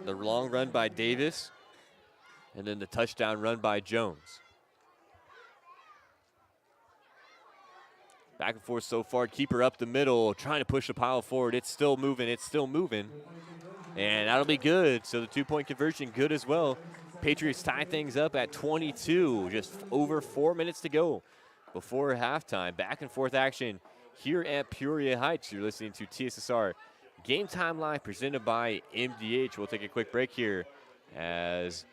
The long run by Davis, and then the touchdown run by Jones. Back and forth so far, keeper up the middle, trying to push the pile forward. It's still moving, And that'll be good, so the 2-point conversion good as well. Patriots tie things up at 22, just over 4 minutes to go before halftime. Back and forth action here at Peoria Heights. You're listening to TSSR Game Time Live presented by MDH. We'll take a quick break here as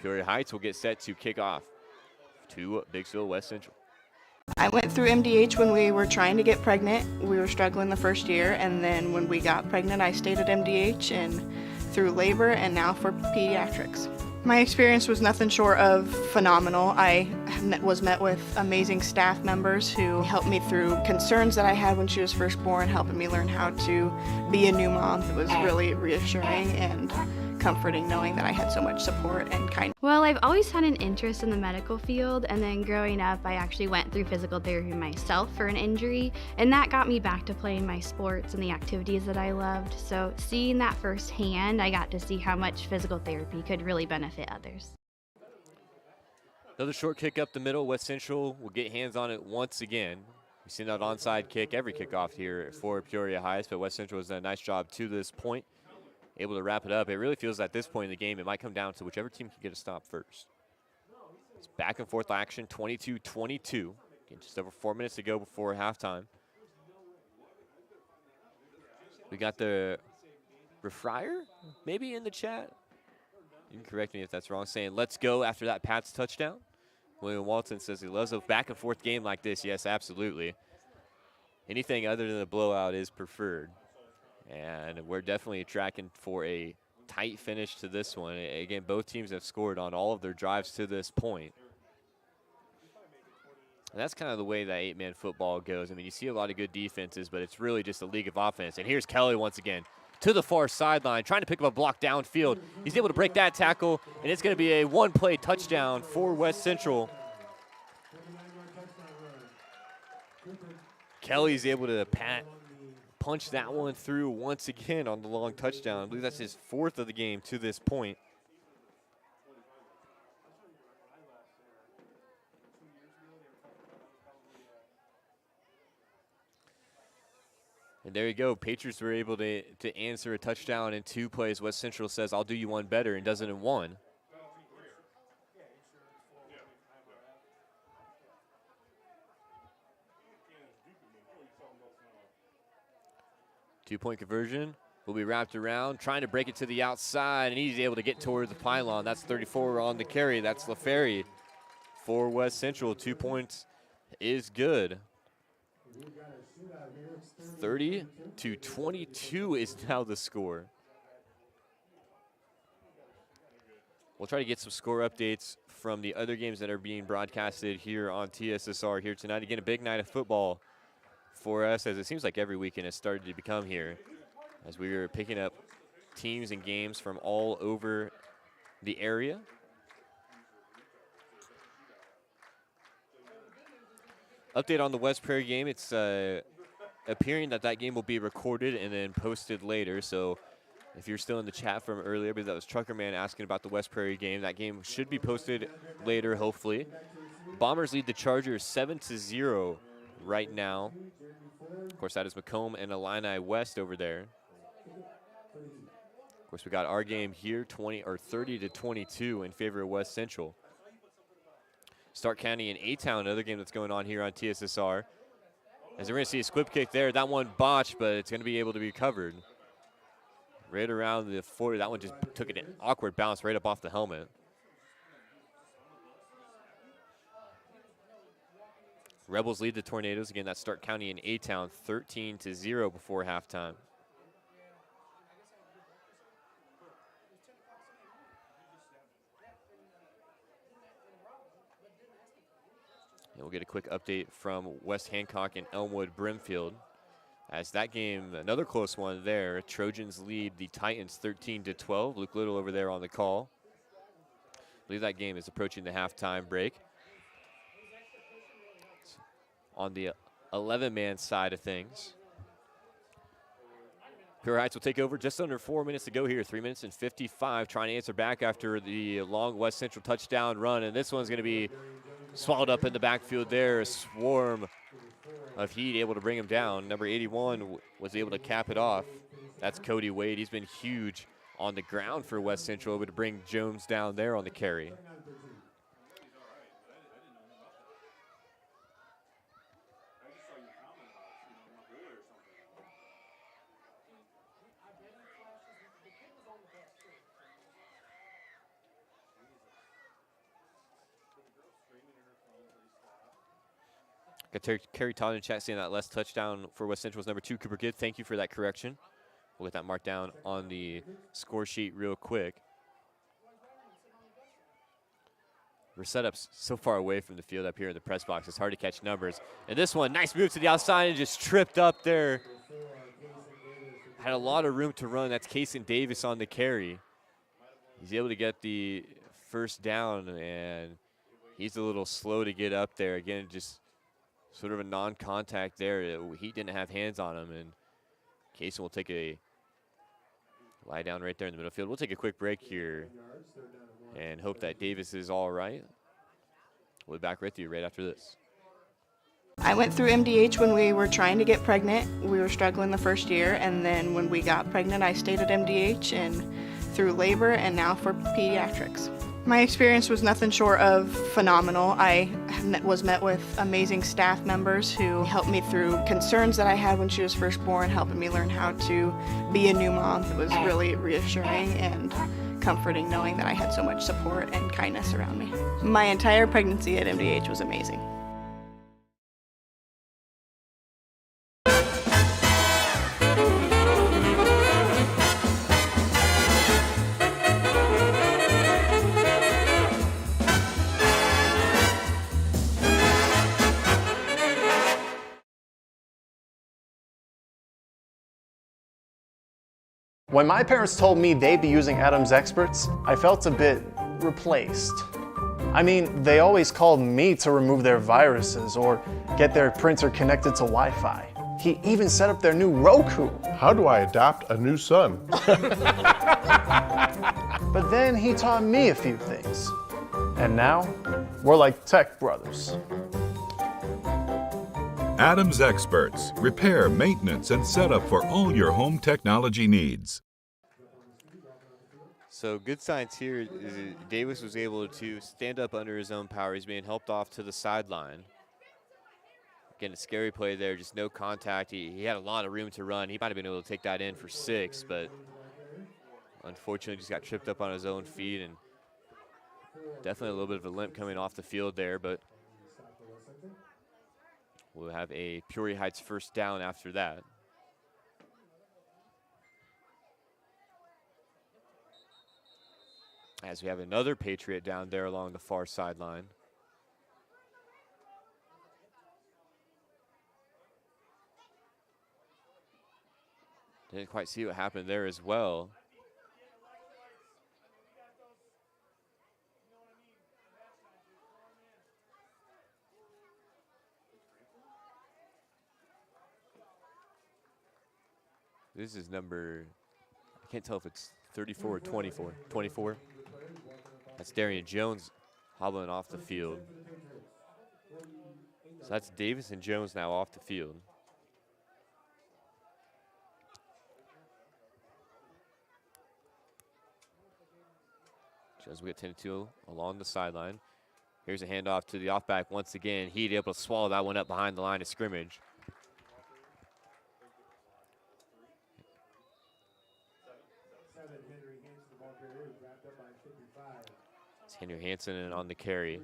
Peoria Heights will get set to kick off to Biggsville West Central. I went through MDH when we were trying to get pregnant. We were struggling the first year, and then when we got pregnant, I stayed at MDH and through labor and now for pediatrics. My experience was nothing short of phenomenal. I was met with amazing staff members who helped me through concerns that I had when she was first born, helping me learn how to be a new mom. It was really reassuring and comforting knowing that I had so much support and kindness. Well, I've always had an interest in the medical field, and then growing up I actually went through physical therapy myself for an injury, and that got me back to playing my sports and the activities that I loved. So seeing that firsthand, I got to see how much physical therapy could really benefit others. Another short kick up the middle. West Central will get hands on it once again. We've seen that onside kick every kickoff here for Peoria Heights, but West Central has done a nice job to this point, able to wrap it up. It really feels at this point in the game, it might come down to whichever team can get a stop first. It's back and forth action, 22-22. Just over 4 minutes to go before halftime. We got the Refrier maybe in the chat. You can correct me if that's wrong, saying let's go after that Pats touchdown. William Walton says he loves a back and forth game like this. Yes, absolutely. Anything other than a blowout is preferred. And we're definitely tracking for a tight finish to this one. Again, both teams have scored on all of their drives to this point. And that's kind of the way that 8-man football goes. I mean, you see a lot of good defenses, but it's really just a league of offense. And here's Kelly once again to the far sideline, trying to pick up a block downfield. He's able to break that tackle, and it's going to be a one-play touchdown for West Central. Kelly's able to punch that one through once again on the long touchdown. I believe that's his 4th of the game to this point. And there you go. Patriots were able to answer a touchdown in 2 plays. West Central says, I'll do you one better, and does it in 1. Two-point conversion will be wrapped around, trying to break it to the outside, and he's able to get towards the pylon. That's 34 on the carry. That's LaFerry for West Central. 2 points is good. 30-22 is now the score. We'll try to get some score updates from the other games that are being broadcasted here on TSSR here tonight. Again, a big night of football for us, as it seems like every weekend has started to become here, as we are picking up teams and games from all over the area. Update on the West Prairie game. It's appearing that game will be recorded and then posted later. So if you're still in the chat from earlier, because that was Trucker Man asking about the West Prairie game, that game should be posted later, hopefully. Bombers lead the Chargers 7-0 right now. Of course, that is Macomb and Illini West over there. Of course, we got our game here, 30-22 in favor of West Central. Stark County and A-Town, another game that's going on here on TSSR. As we're going to see a squib kick there. That one botched, but it's going to be able to be covered. Right around the 40. That one just took an awkward bounce right up off the helmet. Rebels lead the Tornadoes. Again, that's Stark County and A-Town 13-0 before halftime. And we'll get a quick update from West Hancock and Elmwood Brimfield. As that game, another close one there. Trojans lead the Titans 13-12. Luke Little over there on the call. I believe that game is approaching the halftime break. On the 11-man side of things, Peoria Heights will take over. Just under 4 minutes to go here. 3 minutes and 55. Trying to answer back after the long West Central touchdown run. And this one's going to be swallowed up in the backfield there. A swarm of heat able to bring him down. Number 81 was able to cap it off. That's Cody Wade. He's been huge on the ground for West Central, able to bring Jones down there on the carry. Got Kerry Todd in chat saying that last touchdown for West Central was number 2, Cooper Gibb. Thank you for that correction. We'll get that marked down on the score sheet real quick. We're set up so far away from the field up here in the press box. It's hard to catch numbers. And this one, nice move to the outside and just tripped up there. Had a lot of room to run. That's Kason Davis on the carry. He's able to get the first down, and he's a little slow to get up there. Again, just sort of a non-contact there. He didn't have hands on him, and Kason will take a lie down right there in the middle field. We'll take a quick break here and hope that Davis is all right. We'll be back with you right after this. I went through MDH when we were trying to get pregnant. We were struggling the first year, and then when we got pregnant, I stayed at MDH and through labor and now for pediatrics. My experience was nothing short of phenomenal. I was met with amazing staff members who helped me through concerns that I had when she was first born, helping me learn how to be a new mom. It was really reassuring and comforting knowing that I had so much support and kindness around me. My entire pregnancy at MDH was amazing. When my parents told me they'd be using Adam's Experts, I felt a bit replaced. I mean, they always called me to remove their viruses or get their printer connected to Wi-Fi. He even set up their new Roku. How do I adopt a new son? But then he taught me a few things. And now, we're like tech brothers. Adam's Experts. Repair, maintenance, and setup for all your home technology needs. So good signs here. Davis was able to stand up under his own power. He's being helped off to the sideline. Again, a scary play there, just no contact. He had a lot of room to run. He might have been able to take that in for 6, but unfortunately just got tripped up on his own feet, and definitely a little bit of a limp coming off the field there, but we'll have a Peoria Heights first down after that. As we have another Patriot down there along the far sideline. Didn't quite see what happened there as well. This is number, I can't tell if it's 34 or 24. 24. That's Darian Jones hobbling off the field. So that's Davis and Jones now off the field. Jones will get 10-2 along the sideline. Here's a handoff to the off-back once again. He'd able to swallow that one up behind the line of scrimmage. It's Henry Hansen on the carry.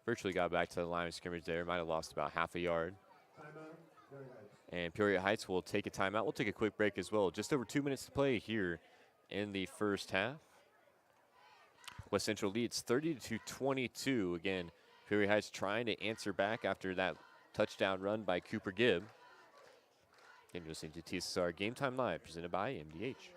Virtually got back to the line of scrimmage there. Might have lost about half a yard. And Peoria Heights will take a timeout. We'll take a quick break as well. Just over 2 minutes to play here in the first half. West Central leads 30-22. Again, Peoria Heights trying to answer back after that touchdown run by Cooper Gibb. Again, you're listening to TSSR Game Time Live, presented by MDH.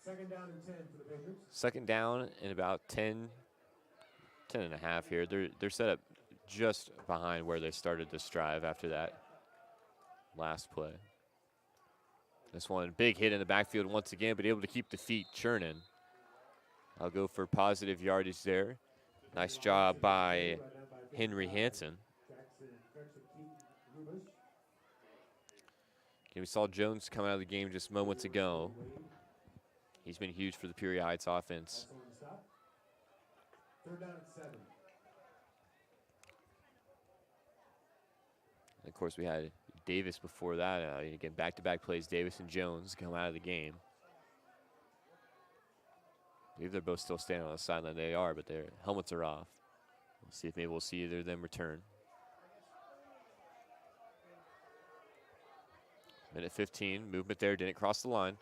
Second down and 10 for the Patriots. Second down and about 10 and a half here. They're set up just behind where they started this drive after that last play. This one, big hit in the backfield once again, but able to keep the feet churning. I'll go for positive yardage there. Nice job by Henry Hansen. Okay, we saw Jones come out of the game just moments ago. He's been huge for the Peoria Heights offense. Third down and 7. And of course, we had Davis before that. Again, back-to-back plays, Davis and Jones come out of the game. I believe they're both still standing on the sideline. They are, but their helmets are off. We'll see if maybe we'll see either of them return. Minute 15, movement there, didn't cross the line.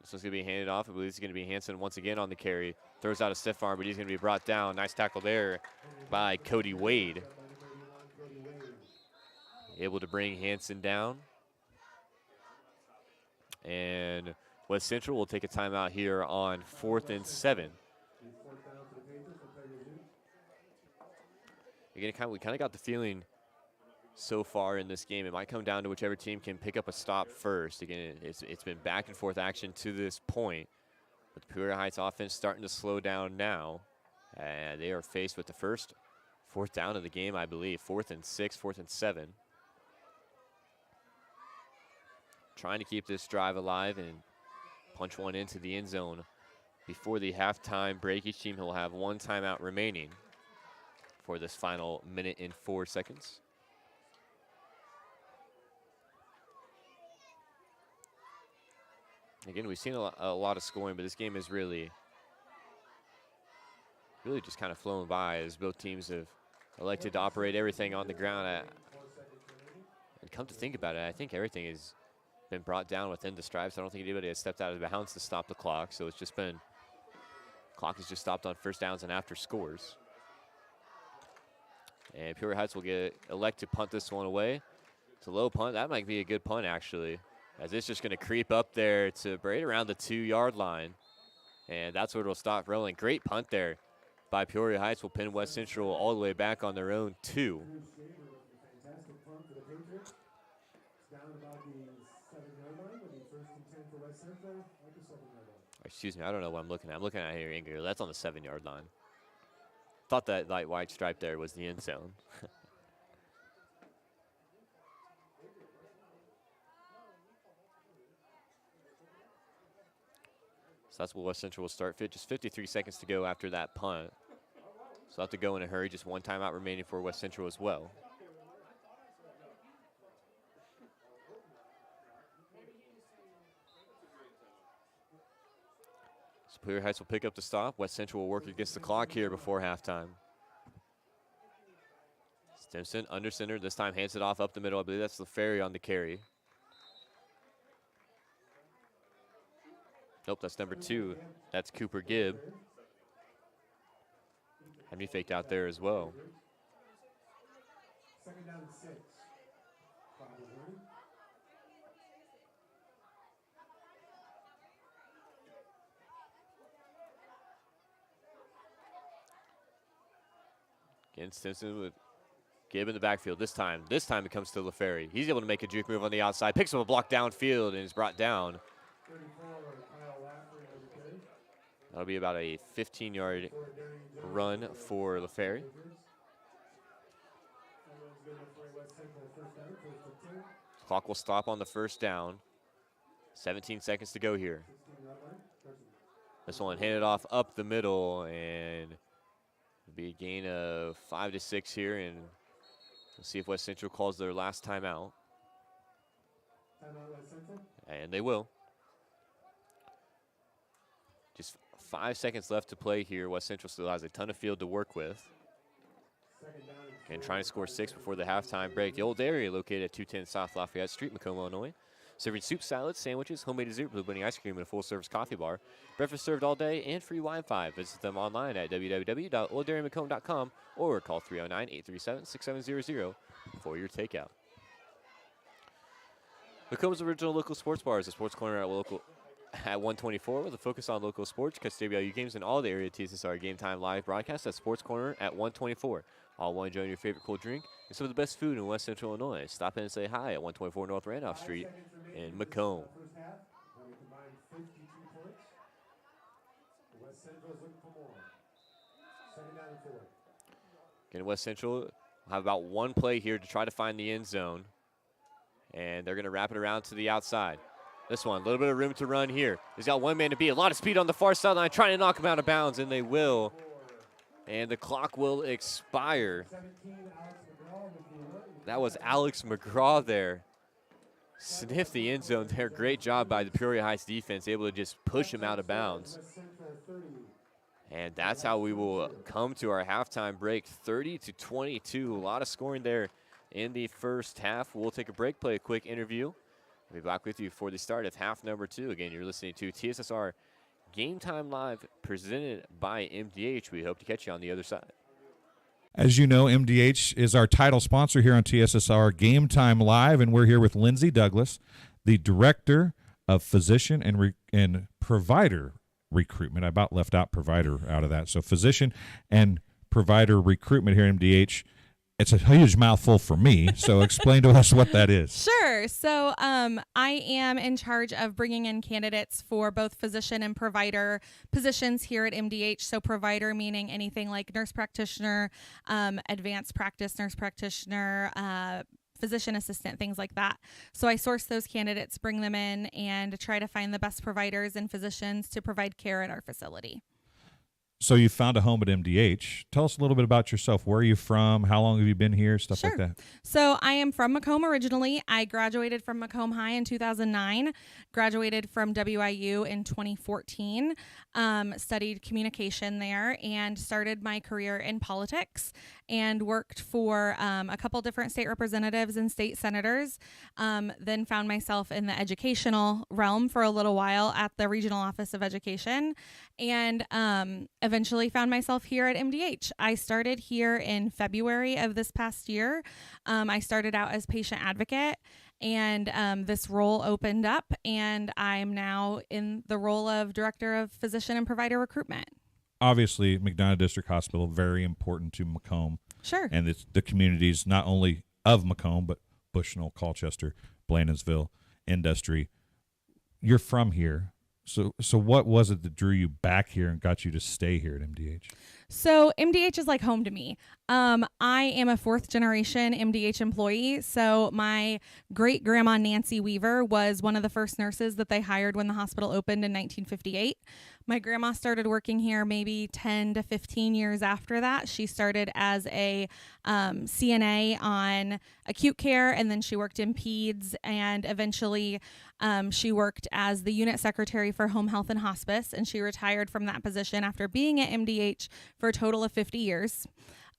This one's going to be handed off. I believe it's going to be Hansen once again on the carry. Throws out a stiff arm, but he's going to be brought down. Nice tackle there by Cody Wade. Able to bring Hansen down. And West Central will take a timeout here on 4th and 7. Again, we kind of got the feeling so far in this game, it might come down to whichever team can pick up a stop first. Again, it's been back and forth action to this point. But the Peoria Heights offense starting to slow down now. And they are faced with the first 4th down of the game, I believe. 4th and 6, 4th and 7. Trying to keep this drive alive and punch one into the end zone before the halftime break. Each team will have one timeout remaining for this final minute and 4 seconds. Again, we've seen a lot of scoring, but this game is really just kind of flown by as both teams have elected to operate everything on the ground. And come to think about it, I think everything has been brought down within the stripes. I don't think anybody has stepped out of bounds to stop the clock, so it's just been, clock has just stopped on first downs and after scores. And Peoria Heights will elect to punt this one away. It's a low punt. That might be a good punt, actually, as it's just going to creep up there to right around the 2-yard line. And that's where it'll stop rolling. Great punt there by Peoria Heights. Will pin West Central all the way back on their own 2. Fantastic punt for the Patriots. It's down about the Excuse me, I don't know what I'm looking at. I'm looking at here. That's on the 7-yard line. Thought that light white stripe there was the end zone. So that's what West Central will start. Just 53 seconds to go after that punt. So they'll have to go in a hurry. Just one timeout remaining for West Central as well. So Peoria Heights will pick up the stop. West Central will work against the clock here before halftime. Stimson under center. This time hands it off up the middle. I believe that's LaFerry on the carry. Nope, that's number 2. That's Cooper Gibb. Had me faked out there as well. Second down and 6. Again, Stimson with Gibb in the backfield. This time it comes to LaFerry. He's able to make a juke move on the outside. Picks up a block downfield and is brought down. That'll be about a 15-yard run for LaFerry. Clock will stop on the first down. 17 seconds to go here. This one handed off up the middle, and it'll be a gain of 5 to 6 here, and we'll see if West Central calls their last timeout. And they will. Just 5 seconds left to play here. West Central still has a ton of field to work with. And trying to score 6 before the halftime break. The old area located at 210 South Lafayette Street, Macomb, Illinois. Serving soup, salads, sandwiches, homemade dessert, Blue Bunny ice cream, and a full-service coffee bar. Breakfast served all day and free Wi-Fi. Visit them online at www.olddairymacomb.com or call 309-837-6700 for your takeout. Macomb's original local sports bar is a sports corner at 124 with a focus on local sports, catch WIU games, and all the area TSSR Game Time live broadcast at Sports Corner at 124. All while enjoying your favorite cold drink and some of the best food in West Central Illinois. Stop in and say hi at 124 North Randolph Street in Macomb. Again, West Central will have about one play here to try to find the end zone. And they're going to wrap it around to the outside. This one, a little bit of room to run here. He's got one man to beat. A lot of speed on the far sideline, trying to knock him out of bounds, and they will. And the clock will expire. That was Alex McGraw there. Sniffed the end zone there. Great job by the Peoria Heights defense, able to just push him out of bounds. And that's how we will come to our halftime break, 30-22. A lot of scoring there in the first half. We'll take a break, play a quick interview. We'll be back with you for the start of half number 2. Again, you're listening to TSSR Game Time Live, presented by MDH. We hope to catch you on the other side. As you know, MDH is our title sponsor here on TSSR Game Time Live, and we're here with Lindsay Douglas, the Director of Physician and Provider Recruitment. I about left out provider out of that. So physician and provider recruitment here at MDH. It's a huge mouthful for me, so explain to us what that is. Sure. So I am in charge of bringing in candidates for both physician and provider positions here at MDH. So provider meaning anything like nurse practitioner, advanced practice nurse practitioner, physician assistant, things like that. So I source those candidates, bring them in, and try to find the best providers and physicians to provide care at our facility. So you found a home at MDH. Tell us a little bit about yourself. Where are you from? How long have you been here? Stuff like that. So I am from Macomb originally. I graduated from Macomb High in 2009, graduated from WIU in 2014, studied communication there, and started my career in politics and worked for a couple different state representatives and state senators. Then found myself in the educational realm for a little while at the Regional Office of Education, and eventually found myself here at MDH. I started here in February of this past year. I started out as patient advocate, and this role opened up, and I'm now in the role of Director of Physician and Provider Recruitment. Obviously, McDonough District Hospital, very important to Macomb. Sure. And it's the communities not only of Macomb, but Bushnell, Colchester, Blandonsville, industry. You're from here. So what was it that drew you back here and got you to stay here at MDH? So MDH is like home to me. I am a fourth generation MDH employee. So my great grandma Nancy Weaver was one of the first nurses that they hired when the hospital opened in 1958. My grandma started working here maybe 10 to 15 years after that. She started as a CNA on acute care, and then she worked in peds, and eventually she worked as the unit secretary for home health and hospice, and she retired from that position after being at MDH for a total of 50 years.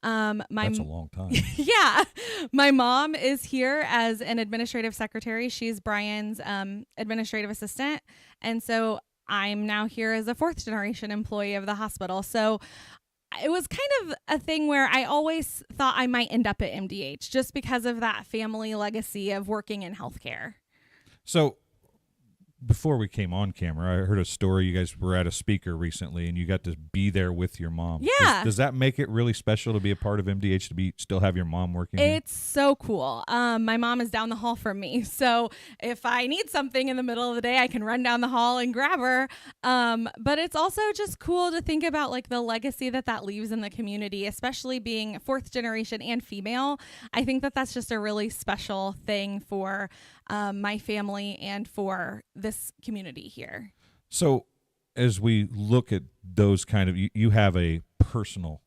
That's a long time. Yeah. My mom is here as an administrative secretary. She's Brian's administrative assistant. And so I'm now here as a fourth generation employee of the hospital. So it was kind of a thing where I always thought I might end up at MDH just because of that family legacy of working in healthcare. So before we came on camera, I heard a story. You guys were at a speaker recently, and you got to be there with your mom. Yeah. Does that make it really special to be a part of MDH, to still have your mom working here? It's so cool. My mom is down the hall from me. So if I need something in the middle of the day, I can run down the hall and grab her. But it's also just cool to think about like the legacy that leaves in the community, especially being fourth generation and female. I think that's just a really special thing for my family and for this community here. So as we look at those kind of, you have a personal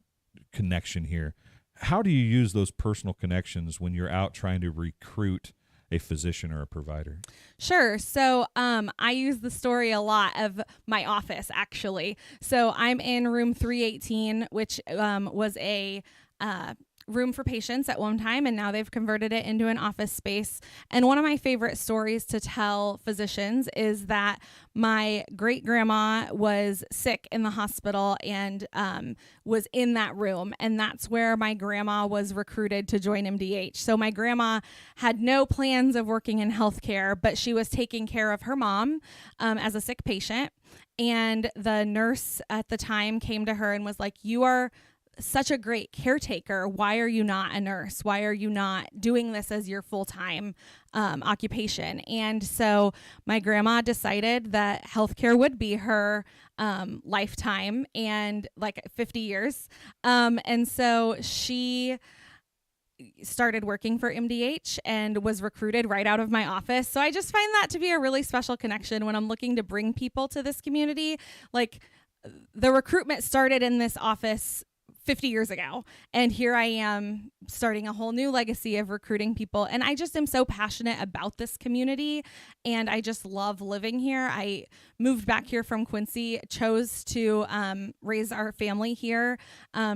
connection here. How do you use those personal connections when you're out trying to recruit a physician or a provider? Sure. So I use the story a lot of my office, actually. So I'm in room 318, which was a room for patients at one time, and now they've converted it into an office space. And one of my favorite stories to tell physicians is that my great grandma was sick in the hospital and was in that room, and that's where my grandma was recruited to join MDH. So my grandma had no plans of working in healthcare, but she was taking care of her mom as a sick patient, and the nurse at the time came to her and was like, "You are such a great caretaker. Why are you not a nurse? Why are you not doing this as your full-time occupation?" And so my grandma decided that healthcare would be her lifetime and like 50 years. And so she started working for MDH and was recruited right out of my office. So I just find that to be a really special connection when I'm looking to bring people to this community. Like, the recruitment started in this office 50 years ago, and here I am starting a whole new legacy of recruiting people. And I just am so passionate about this community, and I just love living here. I moved back here from Quincy, chose to raise our family here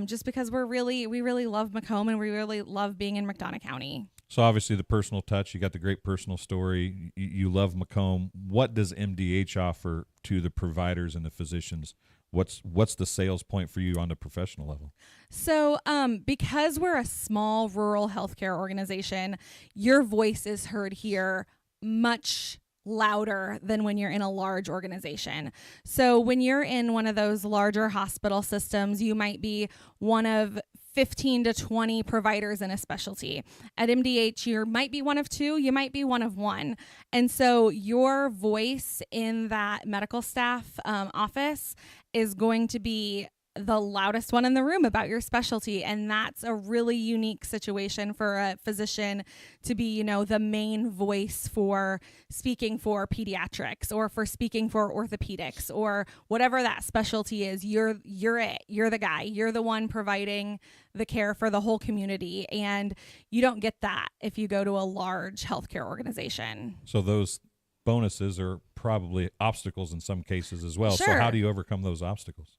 just because we really love Macomb, and we really love being in McDonough County. So obviously the personal touch, you got the great personal story, you love Macomb. What does MDH offer to the providers and the physicians? What's the sales point for you on the professional level? So because we're a small rural healthcare organization, your voice is heard here much louder than when you're in a large organization. So when you're in one of those larger hospital systems, you might be one of 15 to 20 providers in a specialty. At MDH, you might be one of two, you might be one of one. And so your voice in that medical staff office is going to be the loudest one in the room about your specialty. And that's a really unique situation for a physician to be, the main voice for speaking for pediatrics or for speaking for orthopedics or whatever that specialty is. You're it. You're the guy. You're the one providing the care for the whole community. And you don't get that if you go to a large healthcare organization. So those bonuses are probably obstacles in some cases as well. Sure. So how do you overcome those obstacles?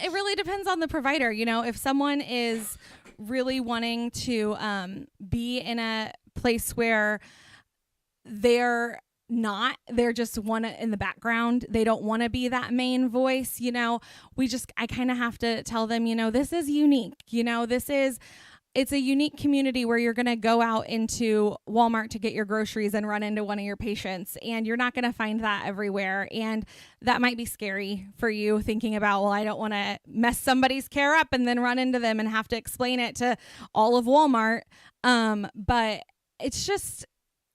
It really depends on the provider. If someone is really wanting to be in a place where they're just in the background, they don't want to be that main voice, I kind of have to tell them, this is unique. It's a unique community where you're going to go out into Walmart to get your groceries and run into one of your patients, and you're not going to find that everywhere. And that might be scary for you, thinking about, well, I don't want to mess somebody's care up and then run into them and have to explain it to all of Walmart. But it's just,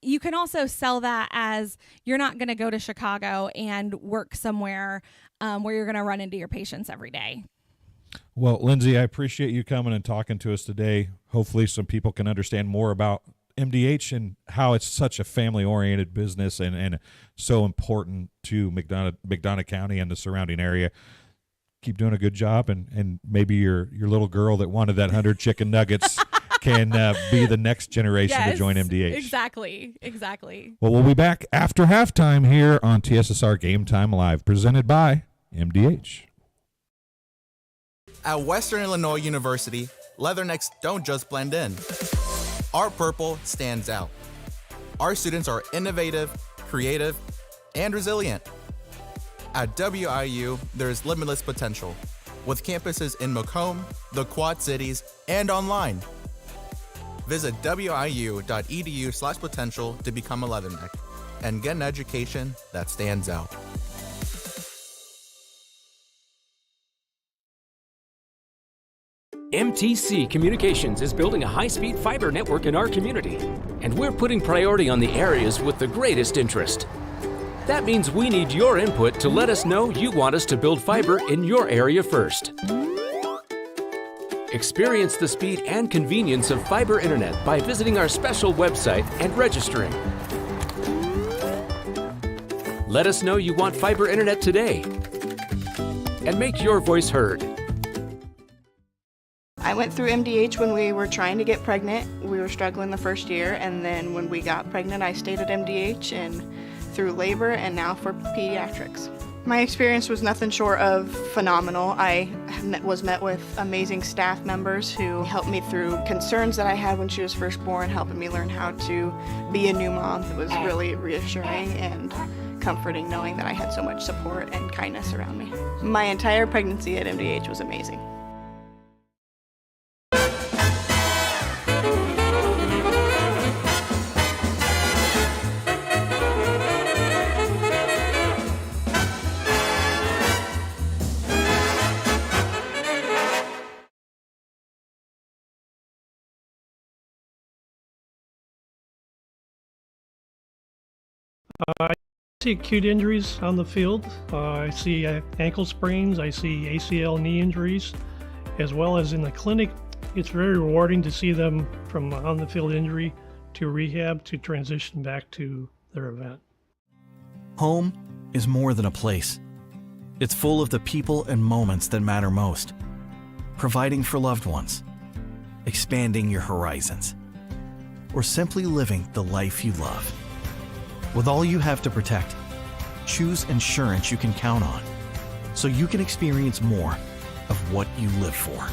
you can also sell that as you're not going to go to Chicago and work somewhere where you're going to run into your patients every day. Well, Lindsay, I appreciate you coming and talking to us today. Hopefully some people can understand more about MDH and how it's such a family-oriented business and so important to McDonough County and the surrounding area. Keep doing a good job, and maybe your little girl that wanted that 100 chicken nuggets can be the next generation to join MDH. Exactly. Well, we'll be back after halftime here on TSSR Game Time Live, presented by MDH. At Western Illinois University, leathernecks don't just blend in. Our purple stands out. Our students are innovative, creative, and resilient. At WIU, there's limitless potential, with campuses in Macomb, the Quad Cities, and online. Visit wiu.edu/potential to become a leatherneck and get an education that stands out. MTC Communications is building a high-speed fiber network in our community, and we're putting priority on the areas with the greatest interest. That means we need your input to let us know you want us to build fiber in your area first. Experience the speed and convenience of fiber internet by visiting our special website and registering. Let us know you want fiber internet today, and make your voice heard. I went through MDH when we were trying to get pregnant. We were struggling the first year, and then when we got pregnant, I stayed at MDH and through labor and now for pediatrics. My experience was nothing short of phenomenal. I was met with amazing staff members who helped me through concerns that I had when she was first born, helping me learn how to be a new mom. It was really reassuring and comforting knowing that I had so much support and kindness around me. My entire pregnancy at MDH was amazing. I see acute injuries on the field. I see ankle sprains. I see ACL knee injuries, as well as in the clinic. It's very rewarding to see them from on the field injury to rehab to transition back to their event. Home is more than a place. It's full of the people and moments that matter most. Providing for loved ones, expanding your horizons, or simply living the life you love. With all you have to protect, choose insurance you can count on so you can experience more of what you live for.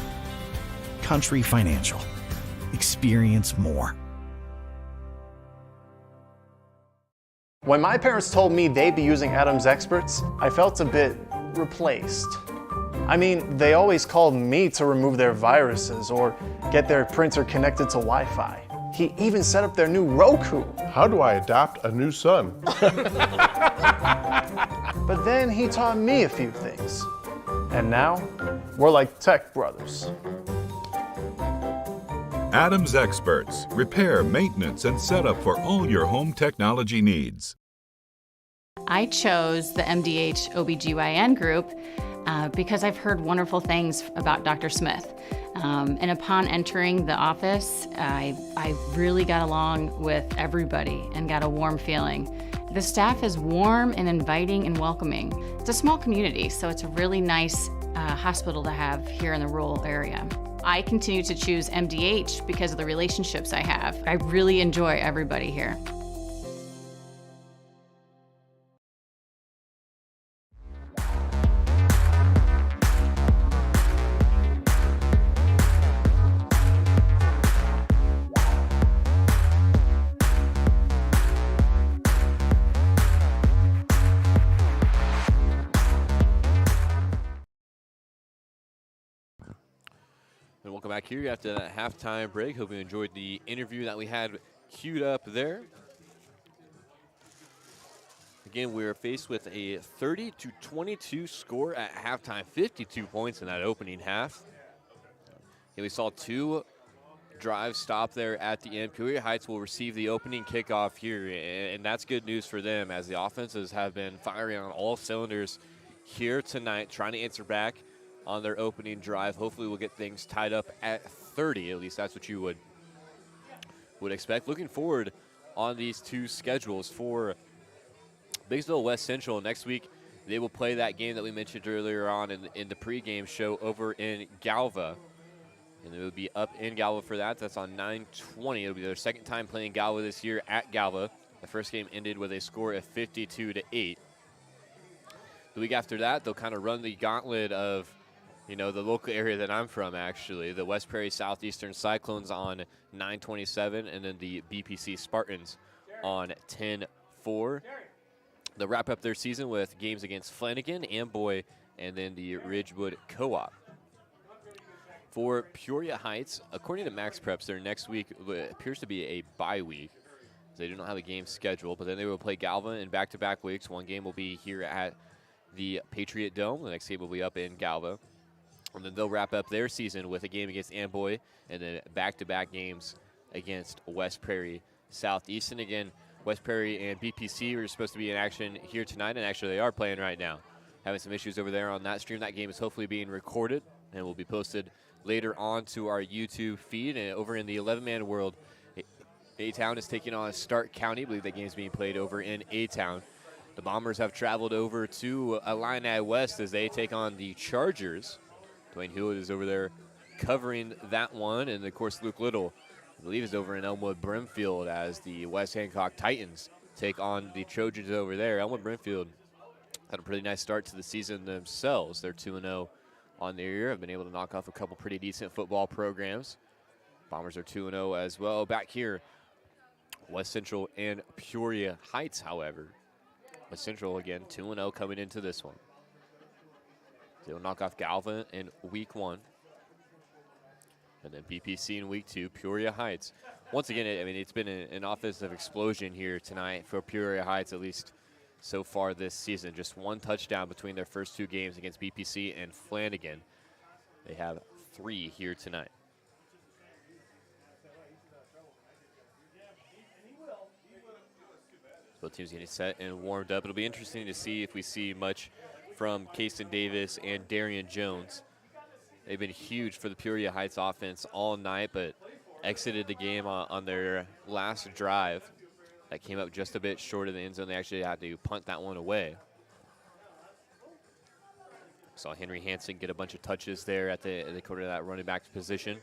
Country Financial. Experience more. When my parents told me they'd be using Adam's Experts, I felt a bit replaced. I mean, they always called me to remove their viruses or get their printer connected to Wi-Fi. He even set up their new Roku. How do I adopt a new son? But then he taught me a few things. And now, we're like tech brothers. Adam's Experts. Repair, maintenance, and setup for all your home technology needs. I chose the MDH OBGYN group because I've heard wonderful things about Dr. Smith. And upon entering the office, I really got along with everybody and got a warm feeling. The staff is warm and inviting and welcoming. It's a small community, so it's a really nice hospital to have here in the rural area. I continue to choose MDH because of the relationships I have. I really enjoy everybody here. And welcome back here after that halftime break. Hope you enjoyed the interview that we had queued up there. Again, we're faced with a 30-22 score at halftime, 52 points in that opening half. And we saw two drive stop there at the end. Peoria Heights will receive the opening kickoff here, and that's good news for them as the offenses have been firing on all cylinders here tonight, trying to answer back on their opening drive. Hopefully we'll get things tied up at 30. At least that's what you would expect. Looking forward on these two schedules for Biggsville West Central. Next week they will play that game that we mentioned earlier on in the pregame show over in Galva. And they will be up in Galva for that. That's on 9/20. It'll be their second time playing Galva this year at Galva. The first game ended with a score of 52-8. The week after that, they'll kind of run the gauntlet of, the local area that I'm from, actually. The West Prairie Southeastern Cyclones on 9/27, and then the BPC Spartans on 10/4. They'll wrap up their season with games against Flanagan, Amboy, and then the Ridgewood Co-op. For Peoria Heights, according to Max Preps, their next week appears to be a bye week. They do not have a game scheduled, but then they will play Galva in back-to-back weeks. One game will be here at the Patriot Dome. The next game will be up in Galva. And then they'll wrap up their season with a game against Amboy and then back-to-back games against West Prairie Southeastern. Again, West Prairie and BPC are supposed to be in action here tonight, and actually they are playing right now. Having some issues over there on that stream. That game is hopefully being recorded and will be posted later on to our YouTube feed. And over in the 11-man world, A-Town is taking on Stark County. I believe that game is being played over in A-Town. The Bombers have traveled over to Illini West as they take on the Chargers. Dwayne Hulett is over there covering that one. And, of course, Luke Little, I believe, is over in Elmwood Brimfield as the West Hancock Titans take on the Trojans over there. Elmwood Brimfield had a pretty nice start to the season themselves. They're 2-0 on the year. Have been able to knock off a couple pretty decent football programs. Bombers are 2-0 as well. Back here, West Central and Peoria Heights, however. West Central, again, 2-0 coming into this one. They'll knock off Galva in week 1. And then BPC in week 2, Peoria Heights. Once again, it's been an offensive explosion here tonight for Peoria Heights, at least so far this season. Just one touchdown between their first 2 games against BPC and Flanagan. They have 3 here tonight. Both teams getting set and warmed up. It'll be interesting to see if we see much from Kason Davis and Darian Jones. They've been huge for the Peoria Heights offense all night, but exited the game on their last drive. That came up just a bit short of the end zone. They actually had to punt that one away. Saw Henry Hansen get a bunch of touches there at the quarter of that running back position.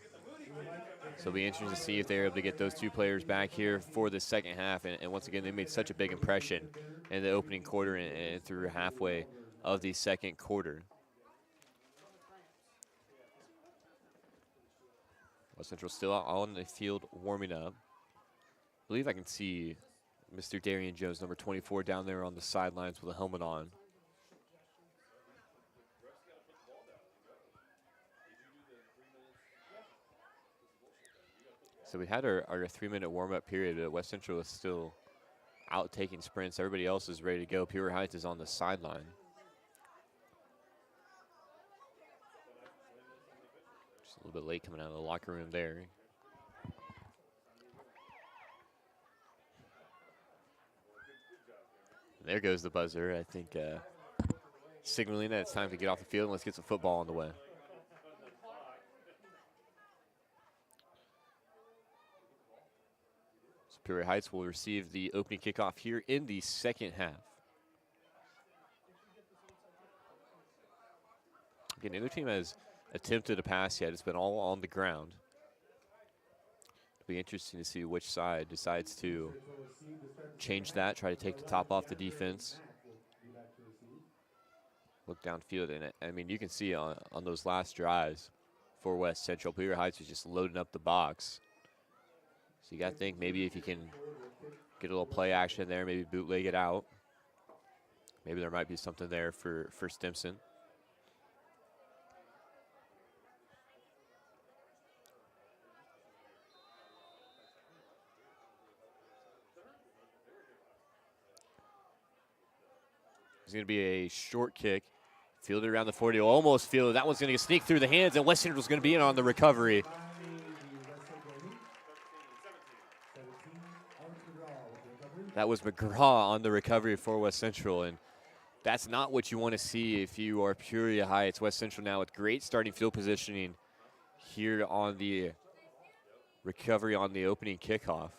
So it'll be interesting to see if they're able to get those 2 players back here for the second half. And once again, they made such a big impression in the opening quarter and through halfway of the second quarter. West Central still out on the field warming up. I believe I can see Mr. Darian Jones, number 24, down there on the sidelines with a helmet on. So we had our 3-minute warm-up period, but West Central is still out taking sprints. Everybody else is ready to go. Peoria Heights is on the sideline. Just a little bit late coming out of the locker room there. There goes the buzzer, I think, signaling that it's time to get off the field and let's get some football on the way. So Peoria Heights will receive the opening kickoff here in the second half. Again, neither team has attempted a pass yet. It's been all on the ground. It'll be interesting to see which side decides to change that, try to take the top off the defense. Look downfield, and I mean, you can see on those last drives for West Central, Peoria Heights was just loading up the box. So you got to think maybe if you can get a little play action there, maybe bootleg it out. Maybe there might be something there for Stimson. It's going to be a short kick. Fielded around the 40. Almost fielded. That one's going to sneak through the hands, and West Central's going to be in on the recovery. That was McGraw on the recovery for West Central, and that's not what you want to see if you are Peoria Heights. West Central now with great starting field positioning here on the recovery on the opening kickoff.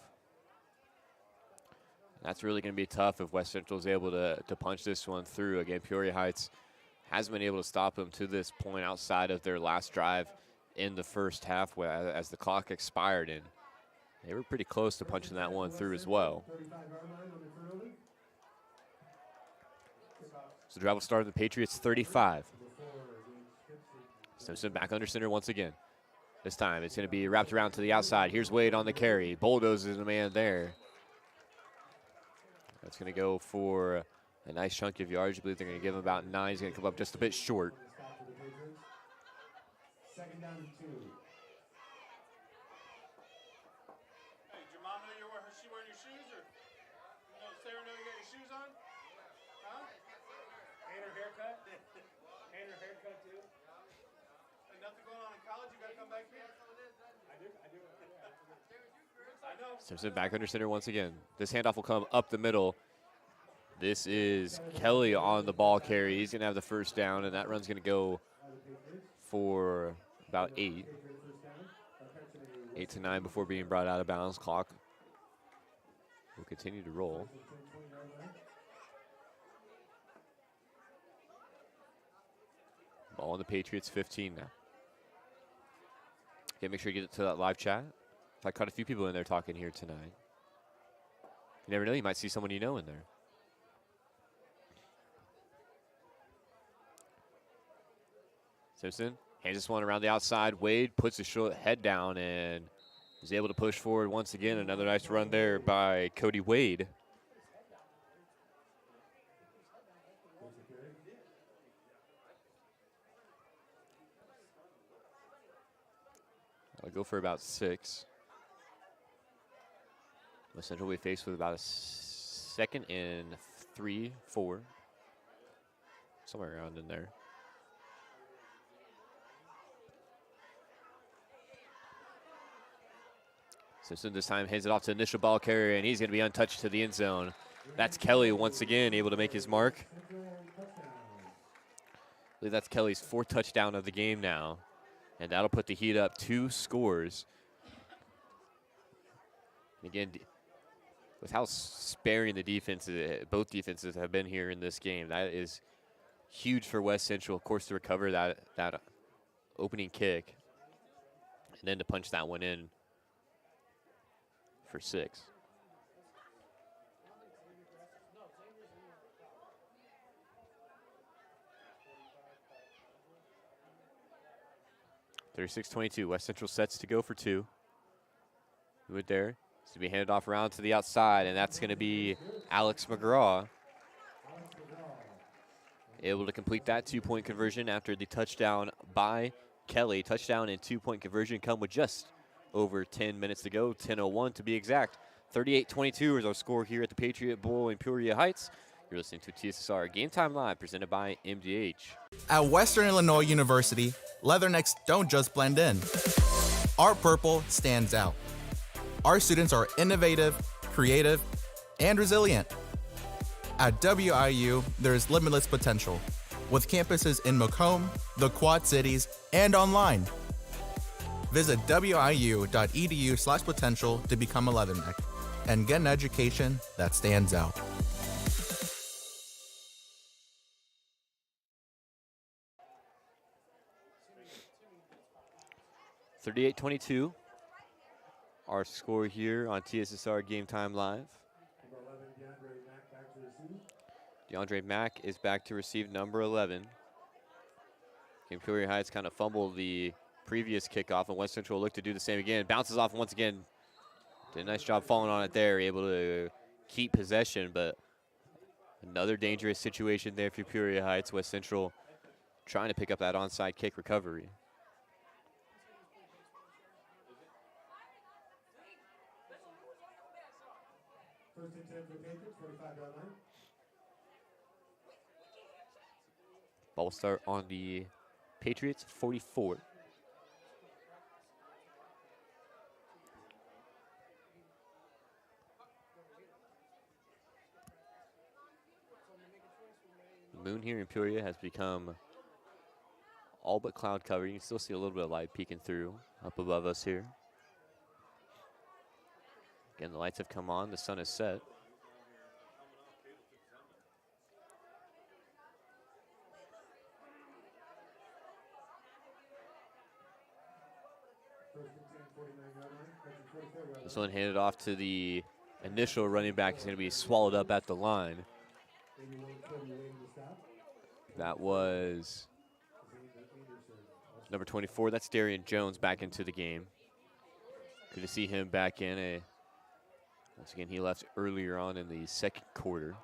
That's really going to be tough if West Central is able to punch this one through. Again, Peoria Heights hasn't been able to stop them to this point outside of their last drive in the first half as the clock expired, and they were pretty close to punching that one through as well. So the drive will start on the Patriots 35. Simpson back under center once again. This time it's going to be wrapped around to the outside. Here's Wade on the carry. Bulldozes the man there. That's going to go for a nice chunk of yards. I believe they're going to give him about 9. He's going to come up just a bit short. Second down and 2. Hey, did your mom know she wearing your shoes, or Sarah know you got your shoes on? Huh? And her haircut? And her haircut too? Hey, nothing going on in college? You got to come back here? I do. I know. Simpson back under center once again. This handoff will come up the middle. This is Kelly on the ball carry. He's going to have the first down, and that run's going to go for about 8. 8 to 9 before being brought out of bounds. Clock will continue to roll. Ball on the Patriots 15 now. Okay, make sure you get it to that live chat. I caught a few people in there talking here tonight. You never know, you might see someone you know in there. Simpson hands this one around the outside. Wade puts his head down and is able to push forward once again. Another nice run there by Cody Wade. I'll go for about 6. West Central will be faced with about a 2nd and 3, 4. Somewhere around in there. Simpson this time hands it off to initial ball carrier, and he's going to be untouched to the end zone. That's Kelly once again able to make his mark. I believe that's Kelly's 4th touchdown of the game now, and that'll put the Heat up 2 scores. And again, with how sparing the defenses, both defenses have been here in this game, that is huge for West Central, of course, to recover that opening kick and then to punch that one in for 6. (36-22). West Central sets to go for 2. Move it there. It's going to be handed off around to the outside, and that's going to be Alex McGraw. Able to complete that 2-point conversion after the touchdown by Kelly. Touchdown and 2-point conversion come with just over 10 minutes to go, 10:01 to be exact. 38-22 is our score here at the Patriot Bowl in Peoria Heights. You're listening to TSSR Game Time Live, presented by MDH. At Western Illinois University, leathernecks don't just blend in. Our purple stands out. Our students are innovative, creative, and resilient. At WIU, there is limitless potential, with campuses in Macomb, the Quad Cities, and online. Visit wiu.edu/potential to become a leatherneck and get an education that stands out. (38-22). Our score here on TSSR Game Time Live. DeAndre Mack is back to receive number 11. Peoria Heights kind of fumbled the previous kickoff, and West Central looked to do the same again. Bounces off once again. Did a nice job falling on it there, able to keep possession, but another dangerous situation there for Peoria Heights. West Central trying to pick up that onside kick recovery. First and 10 for the Patriots, 45-yard line. Ball will start on the Patriots 44. moon here in Peoria has become all but cloud covered. You can still see a little bit of light peeking through up above us here. Again, the lights have come on, the sun is set. This one handed off to the initial running back is going to be swallowed up at the line. That was number 24. That's Darian Jones back into the game. Good to see him back in. Once again, he left earlier on in the second quarter.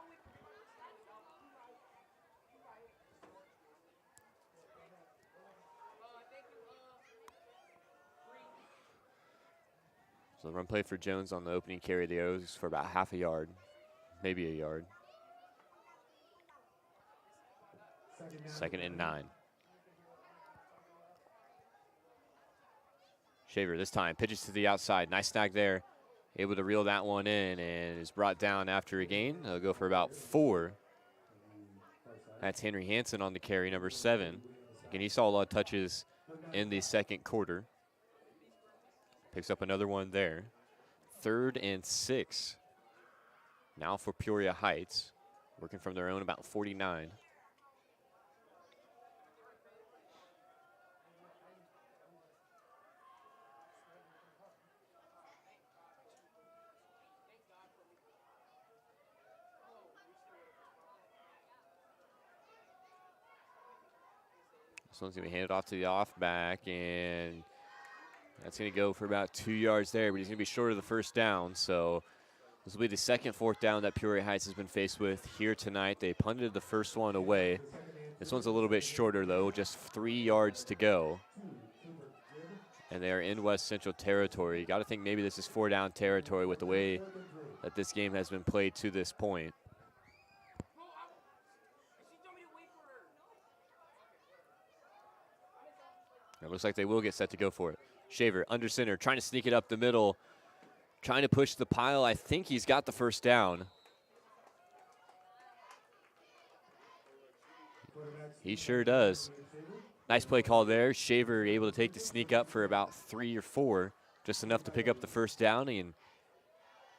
So the run play for Jones on the opening carry there is for about half a yard, maybe a yard. 2nd and 9. Shaver this time pitches to the outside. Nice snag there. Able to reel that one in and is brought down after a gain. He'll go for about 4. That's Henry Hansen on the carry, number 7. Again, he saw a lot of touches in the second quarter. Picks up another one there. 3rd and 6. Now for Peoria Heights. Working from their own about 49. This one's going to be handed off to the off back, and that's going to go for about 2 yards there, but he's going to be short of the first down. So this will be the second 4th down that Peoria Heights has been faced with here tonight. They punted the first one away. This one's a little bit shorter, though, just 3 yards to go. And they are in West Central territory. You got to think maybe this is 4-down territory with the way that this game has been played to this point. It looks like they will get set to go for it. Shaver under center, trying to sneak it up the middle, trying to push the pile. I think he's got the first down. He sure does. Nice play call there. Shaver able to take the sneak up for about 3 or 4, just enough to pick up the first down and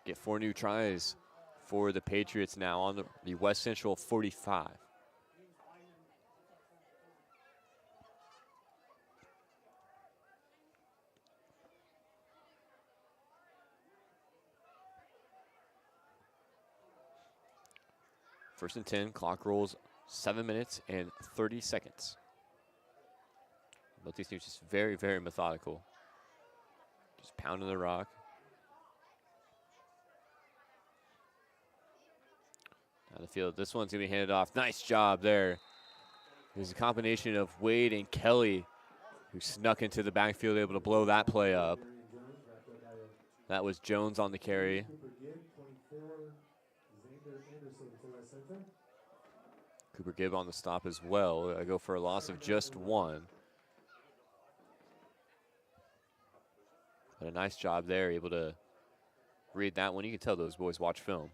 get 4 new tries for the Patriots now on the West Central 45. First and 10, clock rolls 7 minutes and 30 seconds. Both these teams just very, very methodical. Just pounding the rock. Down the field, this one's gonna be handed off. Nice job there. There's a combination of Wade and Kelly who snuck into the backfield, able to blow that play up. That was Jones on the carry. Cooper Gibb on the stop as well. I go for a loss of just 1. But a nice job there, able to read that one. You can tell those boys watch film.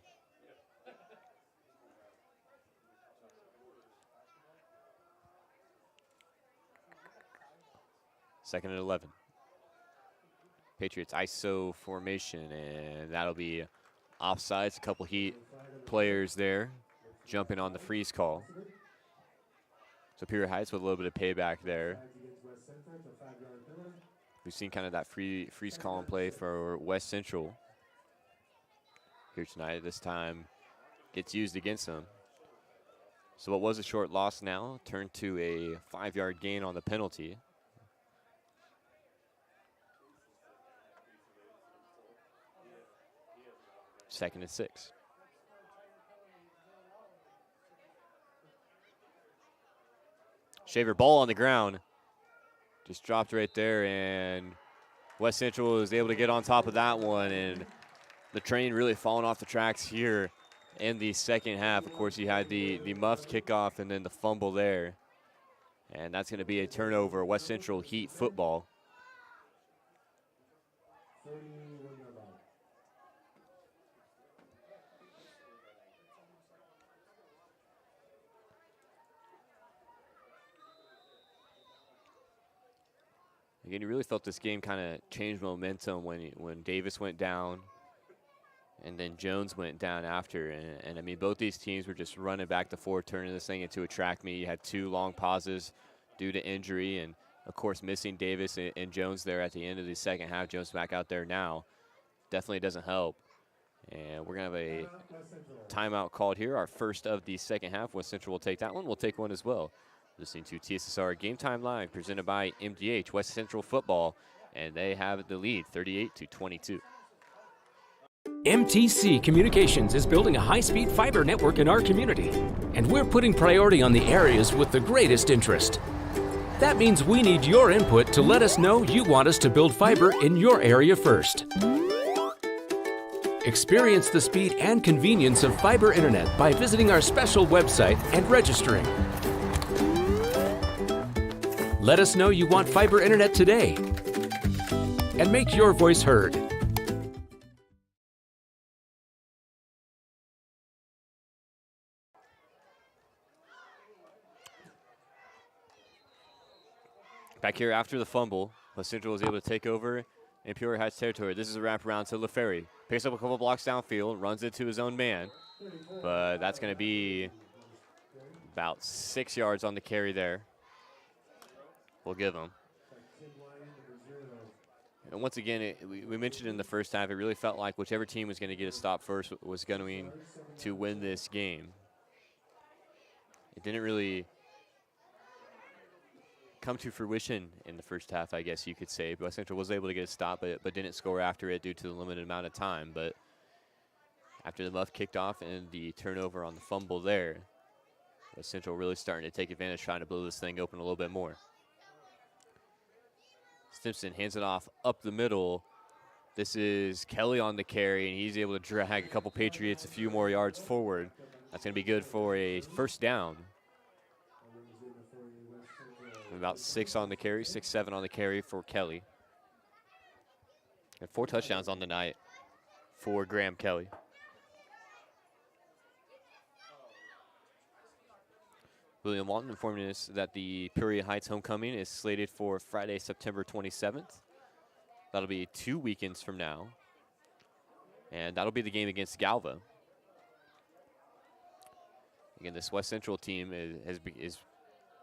Second and 11. Patriots ISO formation, and that'll be offsides. A couple Heat players there jumping on the freeze call. So Peoria Heights with a little bit of payback there. We've seen kind of that freeze call and play for West Central here tonight. This time gets used against them. So what was a short loss now turned to a 5-yard gain on the penalty. Second and 6. Shaver ball on the ground. Just dropped right there, and West Central was able to get on top of that one, and the train really falling off the tracks here in the second half. Of course, you had the muffed kickoff and then the fumble there. And that's going to be a turnover, West Central Heat football. Again, you really felt this game kind of changed momentum when Davis went down and then Jones went down after. And I mean, both these teams were just running back to forth, turning this thing into a track meet. You had 2 long pauses due to injury, and of course missing Davis and Jones there at the end of the second half. Jones back out there now. Definitely doesn't help. And we're going to have a timeout called here, our first of the second half. West Central will take that one. We'll take one as well. Listening to TSSR Game Time Live, presented by MDH, West Central Football, and they have the lead, 38-22. MTC Communications is building a high-speed fiber network in our community, and we're putting priority on the areas with the greatest interest. That means we need your input to let us know you want us to build fiber in your area first. Experience the speed and convenience of fiber internet by visiting our special website and registering. Let us know you want fiber internet today and make your voice heard. Back here after the fumble, West Central was able to take over in Peoria Heights territory. This is a wraparound to LaFerry. Picks up a couple blocks downfield, runs into his own man, but that's going to be about 6 yards on the carry there. We'll give him. And once again, we mentioned in the first half, it really felt like whichever team was going to get a stop first was going to win this game. It didn't really come to fruition in the first half, I guess you could say. West Central was able to get a stop, but didn't score after it due to the limited amount of time. But after the muff kicked off and the turnover on the fumble there, West Central really starting to take advantage, trying to blow this thing open a little bit more. Stimson hands it off up the middle. This is Kelly on the carry, and he's able to drag a couple Patriots a few more yards forward. That's going to be good for a first down. About 6 on the carry, 6-7 on the carry for Kelly. And 4 touchdowns on the night for Graham Kelly. William Walton informing us that the Peoria Heights homecoming is slated for Friday, September 27th. That'll be 2 weekends from now. And that'll be the game against Galva. Again, this West Central team is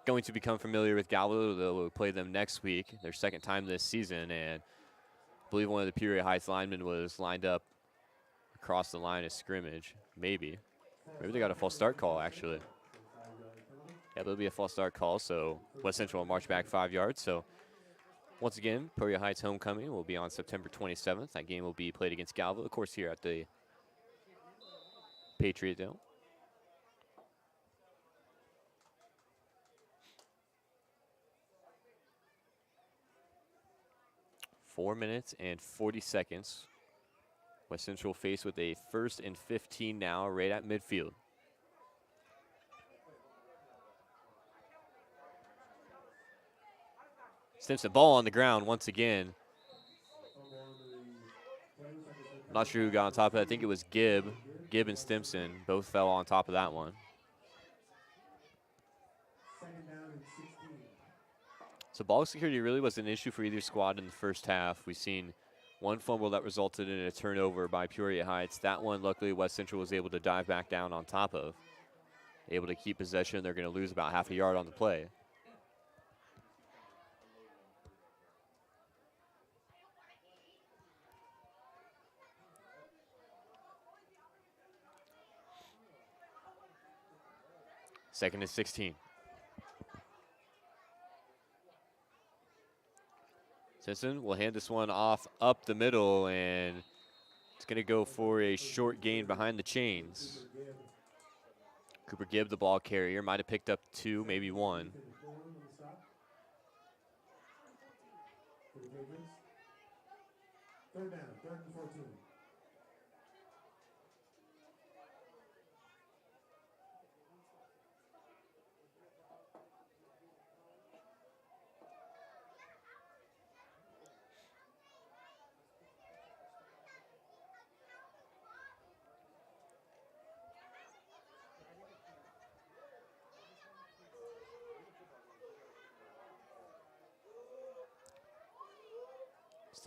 going to become familiar with Galva. They'll play them next week, their second time this season. And I believe one of the Peoria Heights linemen was lined up across the line of scrimmage. Maybe they got a false start call, actually. Yeah, there'll be a false start call, so West Central will march back 5 yards. So once again, Peoria Heights homecoming will be on September 27th. That game will be played against Galva, of course, here at the Patriot Dome. Four minutes and 40 seconds. West Central faced with a 1st and 15 now, right at midfield. Stimson, ball on the ground once again. I'm not sure who got on top of that. I think it was Gibb. Gibb and Stimson both fell on top of that one. So ball security really was an issue for either squad in the first half. We've seen one fumble that resulted in a turnover by Peoria Heights. That one, luckily, West Central was able to dive back down on top of. Able to keep possession. They're going to lose about half a yard on the play. Second and 16. Simpson will hand this one off up the middle, and it's going to go for a short gain behind the chains. Cooper Gibb, the ball carrier, might have picked up 2, maybe 1. Third down, 3rd and 14.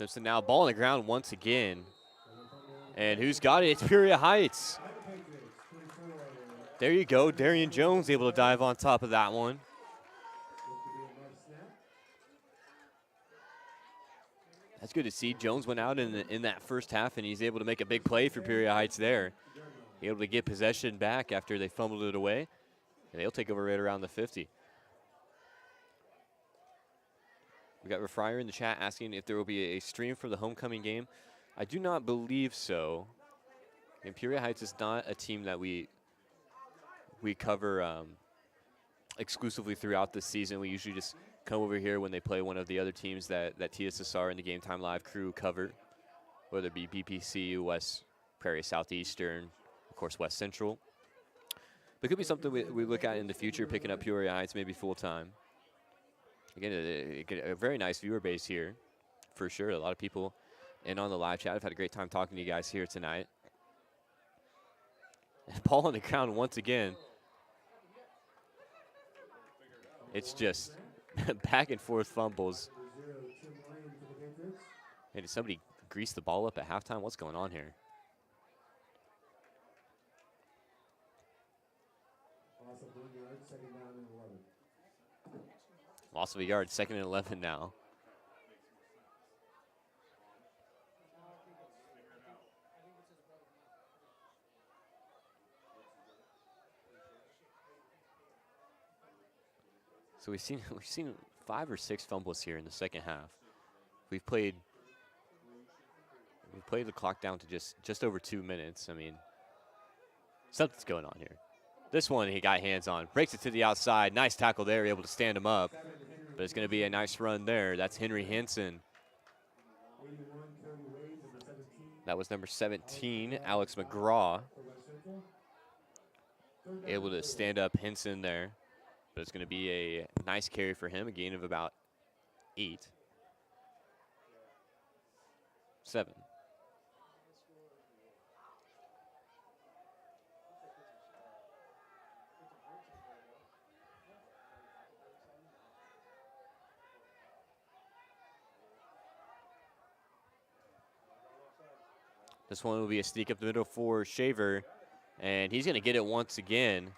Simpson now ball on the ground once again. And who's got it? It's Peoria Heights. There you go. Darian Jones able to dive on top of that one. That's good to see. Jones went out in that first half, and he's able to make a big play for Peoria Heights there. Able to get possession back after they fumbled it away. And they'll take over right around the 50. We got Refryer in the chat asking if there will be a stream for the homecoming game. I do not believe so. And Peoria Heights is not a team that we cover exclusively throughout the season. We usually just come over here when they play one of the other teams that TSSR and the Game Time Live crew cover, whether it be BPC, West Prairie, Southeastern, of course, West Central. But it could be something we look at in the future, picking up Peoria Heights maybe full-time. Again, a very nice viewer base here, for sure. A lot of people in on the live chat. I've had a great time talking to you guys here tonight. Ball on the ground once again. It's just back and forth fumbles. Hey, did somebody grease the ball up at halftime? What's going on here? Loss of a yard, 2nd and 11 now. So we've seen 5 or 6 fumbles here in the second half. We've played the clock down to just over 2 minutes. I mean, something's going on here. This one he got hands on, breaks it to the outside. Nice tackle there, able to stand him up. But it's going to be a nice run there. That's Henry Hansen. That was number 17, Alex McGraw. Able to stand up Henson there. But it's going to be a nice carry for him, a gain of about 8. 7. This one will be a sneak up the middle for Shaver, and he's going to get it once again.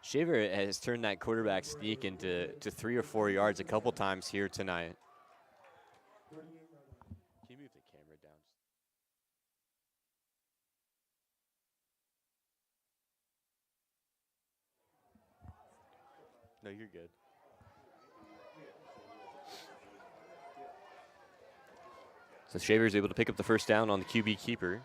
Shaver has turned that quarterback sneak into 3 or 4 yards a couple times here tonight. Can you move the camera down? No, you're good. So Shaver is able to pick up the first down on the QB keeper.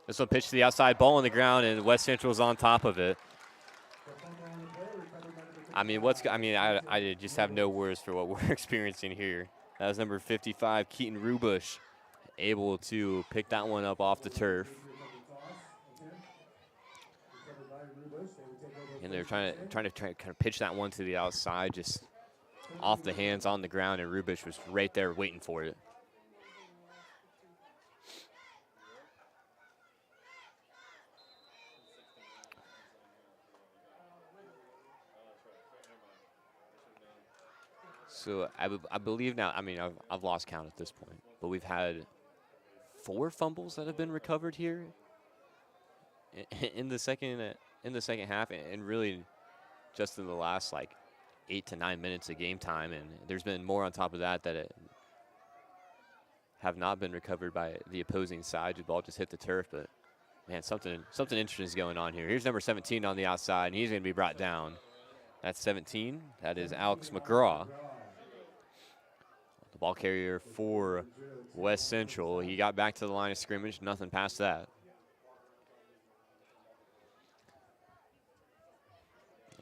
This one pitched to the outside, ball on the ground, and West Central's on top of it. I mean, I just have no words for what we're experiencing here. That was number 55, Keaton Rubush, able to pick that one up off the turf. And they're trying to kind of pitch that one to the outside, just off the hands on the ground, and Rubush was right there waiting for it. So I believe now, I mean, I've lost count at this point, but we've had 4 fumbles that have been recovered here in the second half, and really just in the last like 8 to 9 minutes of game time. And there's been more on top of that have not been recovered by the opposing side. The ball just hit the turf, but man, something interesting is going on here. Here's number 17 on the outside, and he's going to be brought down. That's 17. That is Alex McGraw, the ball carrier for West Central. He got back to the line of scrimmage, nothing past that.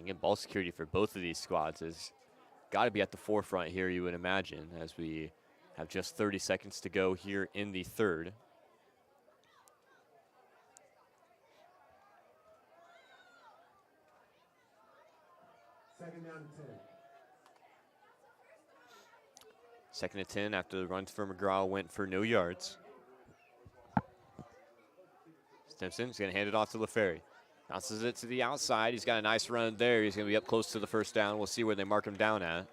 Again, ball security for both of these squads has got to be at the forefront here, you would imagine, as we have just 30 seconds to go here in the third. Second down and 10. Second and 10 after the run for McGraw went for no yards. Simpson's going to hand it off to LaFerry. Bounces it to the outside. He's got a nice run there. He's going to be up close to the first down. We'll see where they mark him down at.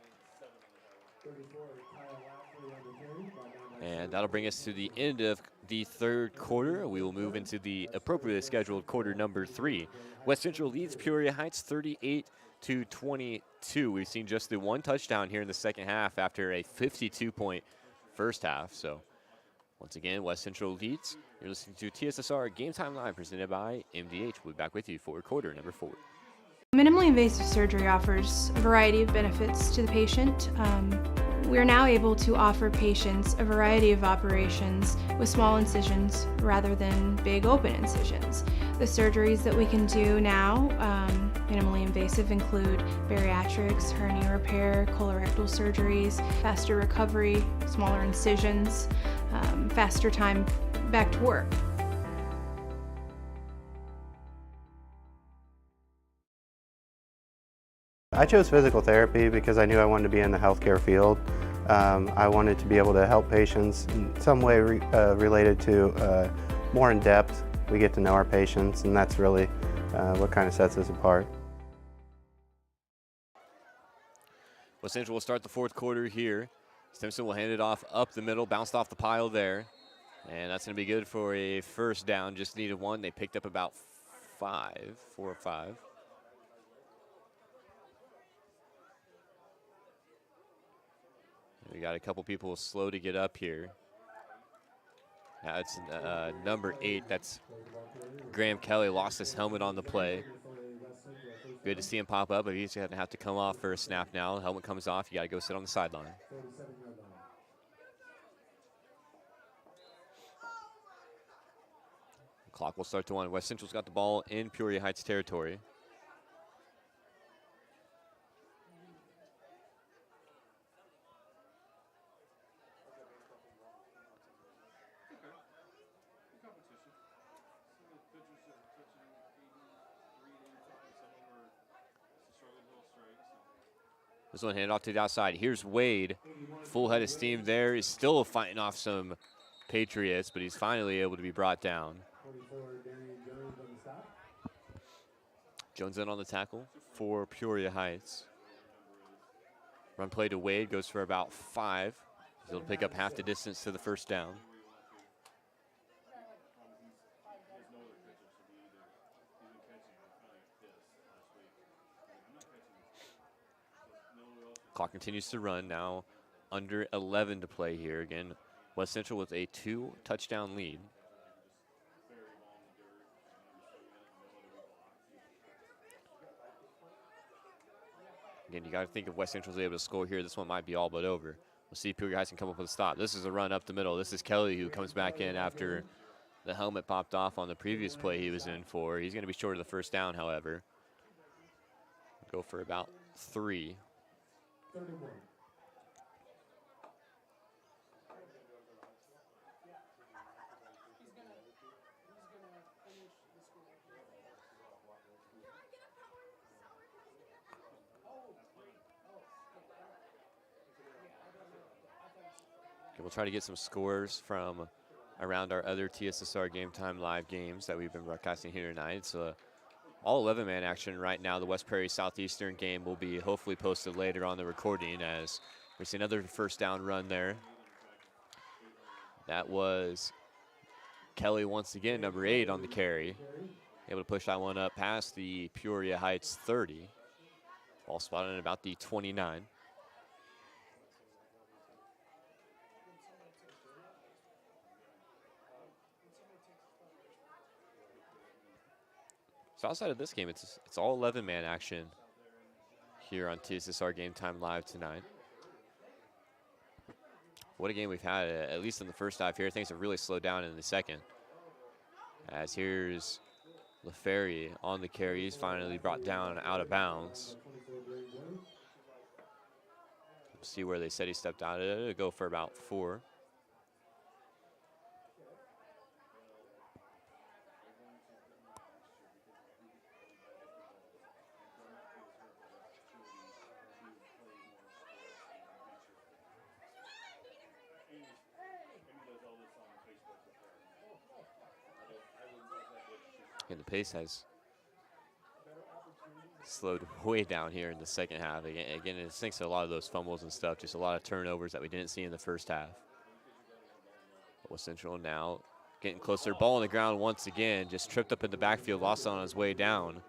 And that'll bring us to the end of the third quarter. We will move into the appropriately scheduled quarter number 3. West Central leads Peoria Heights 38-22. We've seen just the one touchdown here in the second half after a 52-point first half. So once again, West Central leads. You're listening to TSSR Game Time Live presented by MDH. We'll be back with you for quarter number 4. Minimally invasive surgery offers a variety of benefits to the patient. We are now able to offer patients a variety of operations with small incisions rather than big open incisions. The surgeries that we can do now, minimally invasive, include bariatrics, hernia repair, colorectal surgeries, faster recovery, smaller incisions, faster time back to work. I chose physical therapy because I knew I wanted to be in the healthcare field. I wanted to be able to help patients in some way related to more in depth. We get to know our patients, and that's really what kind of sets us apart. West Central will start the fourth quarter here. Simpson will hand it off up the middle, bounced off the pile there. And that's going to be good for a first down. Just needed one. They picked up about 4 or 5. We got a couple people slow to get up here. That's number 8. That's Graham Kelly. Lost his helmet on the play. Good to see him pop up, but he's going to have to come off for a snap now. The helmet comes off. You got to go sit on the sideline. Clock will start to 1. West Central's got the ball in Peoria Heights territory. This one handed off to the outside. Here's Wade. Full head of steam there. He's still fighting off some Patriots, but he's finally able to be brought down. Jones in on the tackle for Peoria Heights. Run play to Wade goes for about 5. He'll pick up half the distance to the first down. Clock continues to run now. Under 11 to play here. Again, West Central with a 2-touchdown lead. Again, you got to think if West Central's able to score here, this one might be all but over. We'll see if Peoria Heights can come up with a stop. This is a run up the middle. This is Kelly who comes back in after the helmet popped off on the previous play he was in for. He's going to be short of the first down, however. Go for about 3. 31. Okay, we'll try to get some scores from around our other TSSR Game Time live games that we've been broadcasting here tonight. So all 11-man action right now. The West Prairie Southeastern game will be hopefully posted later on the recording as we see another first down run there. That was Kelly once again, number 8 on the carry. Able to push that one up past the Peoria Heights 30. Ball spotted at about the 29. So outside of this game, it's all 11-man action here on TSSR Game Time Live tonight. What a game we've had, at least in the first half here. Things have really slowed down in the second. As here's LaFerry on the carry. He's finally brought down out of bounds. See where they said he stepped out. It'll go for about 4. Again, the pace has slowed way down here in the second half. Again, it's thanks to a lot of those fumbles and stuff, just a lot of turnovers that we didn't see in the first half. West Central now getting closer. Ball on the ground once again, just tripped up in the backfield, lost on his way down.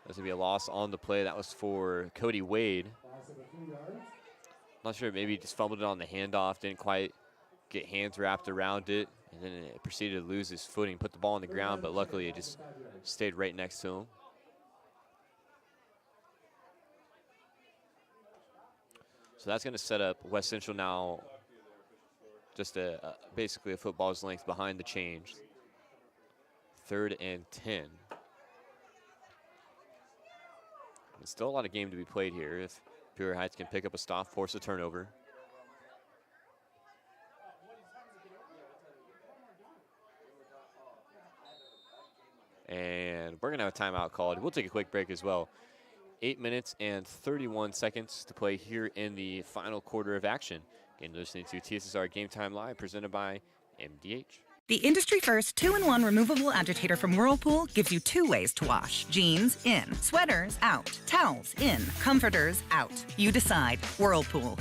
That's going to be a loss on the play. That was for Cody Wade. Not sure, maybe he just fumbled it on the handoff, didn't quite get hands wrapped around it, and then it proceeded to lose his footing, put the ball on the ground, but luckily it just stayed right next to him. So that's going to set up West Central now just basically a football's length behind the change. 3rd and 10. There's still a lot of game to be played here if Peoria Heights can pick up a stop, force a turnover. And we're going to have a timeout called. We'll take a quick break as well. 8 minutes and 31 seconds to play here in the final quarter of action. Again, listening to TSSR Game Time Live, presented by MDH. The industry-first 2-in-1 removable agitator from Whirlpool gives you 2 ways to wash. Jeans, in. Sweaters, out. Towels, in. Comforters, out. You decide. Whirlpool.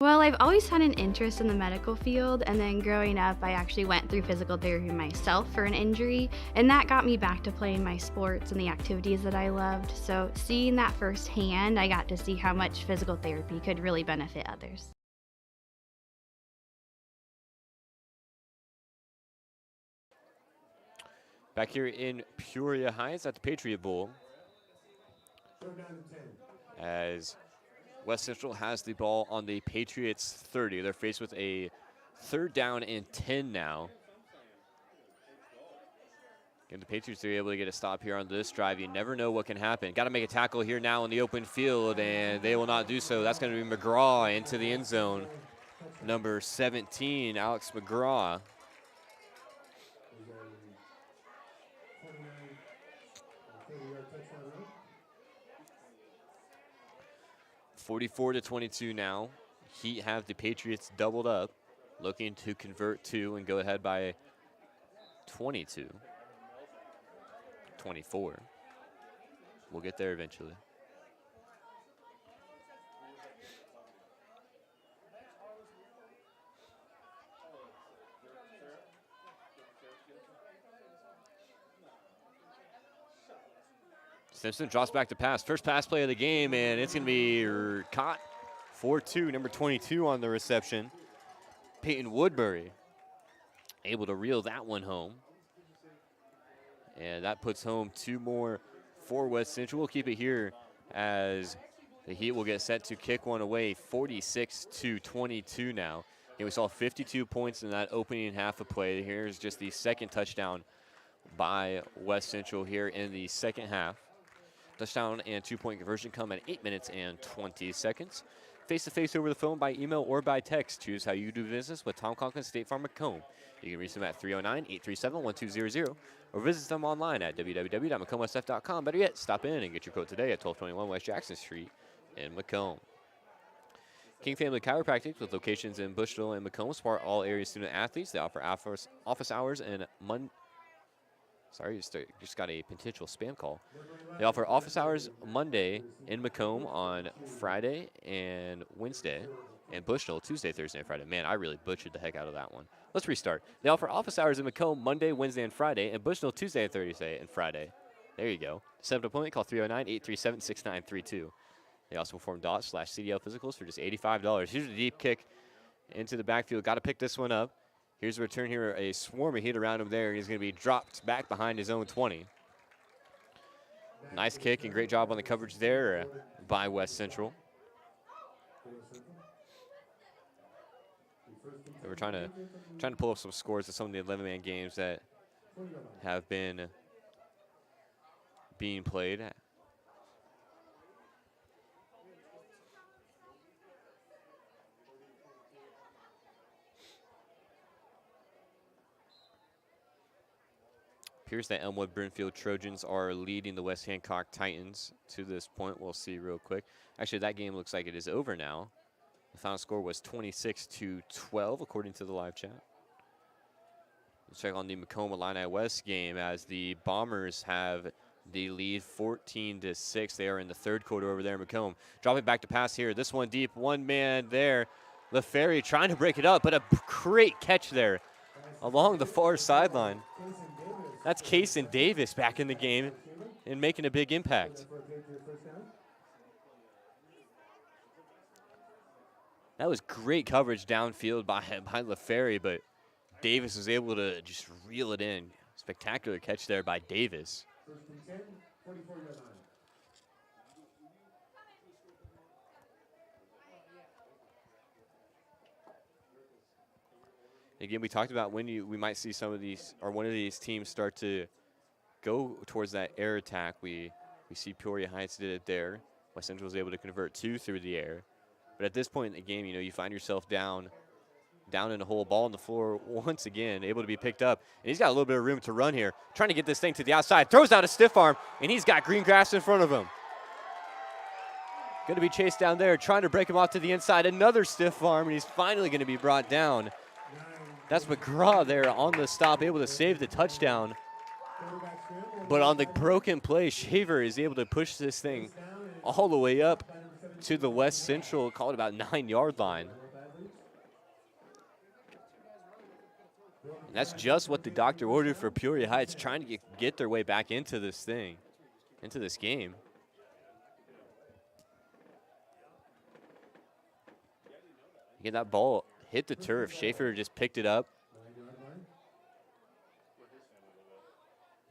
Well, I've always had an interest in the medical field, and then growing up, I actually went through physical therapy myself for an injury, and that got me back to playing my sports and the activities that I loved. So seeing that firsthand, I got to see how much physical therapy could really benefit others. Back here in Peoria Heights at the Patriot Bowl, as West Central has the ball on the Patriots 30. They're faced with a 3rd down and 10 now. And the Patriots are able to get a stop here on this drive. You never know what can happen. Got to make a tackle here now in the open field, and they will not do so. That's going to be McGraw into the end zone. Number 17, Alex McGraw. 44-22 now. Heat have the Patriots doubled up, looking to convert 2 and go ahead by 22. 24. We'll get there eventually. Simpson drops back to pass. First pass play of the game, and it's going to be caught. 4-2, number 22 on the reception. Peyton Woodbury able to reel that one home. And that puts home 2 more for West Central. We'll keep it here as the Heat will get set to kick one away, 46-22 now. And we saw 52 points in that opening half of play. Here's just the second touchdown by West Central here in the second half. Touchdown and 2-point conversion come at 8 minutes and 20 seconds. Face-to-face over the phone, by email, or by text. Choose how you do business with Tom Conklin State Farm Macomb. You can reach them at 309-837-1200 or visit them online at www.macombsf.com. Better yet, stop in and get your quote today at 1221 West Jackson Street in Macomb. King Family Chiropractic, with locations in Bushnell and Macomb, support all area student athletes. They offer office hours and Sorry, just got a potential spam call. They offer office hours Monday in Macomb on Friday and Wednesday, and Bushnell Tuesday, Thursday, and Friday. Man, I really butchered the heck out of that one. Let's restart. They offer office hours in Macomb Monday, Wednesday, and Friday, and Bushnell Tuesday, Thursday, and Friday. There you go. To set up an appointment, call 309-837-6932. They also perform DOT/CDL physicals for just $85. Here's a deep kick into the backfield. Got to pick this one up. Here's a return here, a swarm of heat around him there, and he's going to be dropped back behind his own 20. Nice kick and great job on the coverage there by West Central. And we're trying to pull up some scores of some of the 11-man games that have been being played. Appears that Elmwood Brimfield Trojans are leading the West Hancock Titans to this point. We'll see real quick. Actually, that game looks like it is over now. The final score was 26-12, according to the live chat. Let's check on the Macomb Illini West game as the Bombers have the lead 14-6. They are in the third quarter over there in Macomb. Dropping back to pass here. This one deep, one man there. LaFerry trying to break it up, but a great catch there along the far sideline. That's Kason Davis back in the game and making a big impact. That was great coverage downfield by LaFerry, but Davis was able to just reel it in. Spectacular catch there by Davis. Again, we talked about when we might see some of these, or one of these teams start to go towards that air attack. We see Peoria Heights did it there. West Central was able to convert 2 through the air. But at this point in the game, you find yourself down in a hole, ball on the floor once again, able to be picked up. And he's got a little bit of room to run here, trying to get this thing to the outside. Throws out a stiff arm, and he's got green grass in front of him. Going to be chased down there, trying to break him off to the inside. Another stiff arm, and he's finally going to be brought down. That's McGraw there on the stop, able to save the touchdown. But on the broken play, Shaver is able to push this thing all the way up to the West Central, call it about 9-yard line. And that's just what the doctor ordered for Peoria Heights, trying to get their way back into this thing, into this game. Again, that ball hit the turf. Schaefer just picked it up.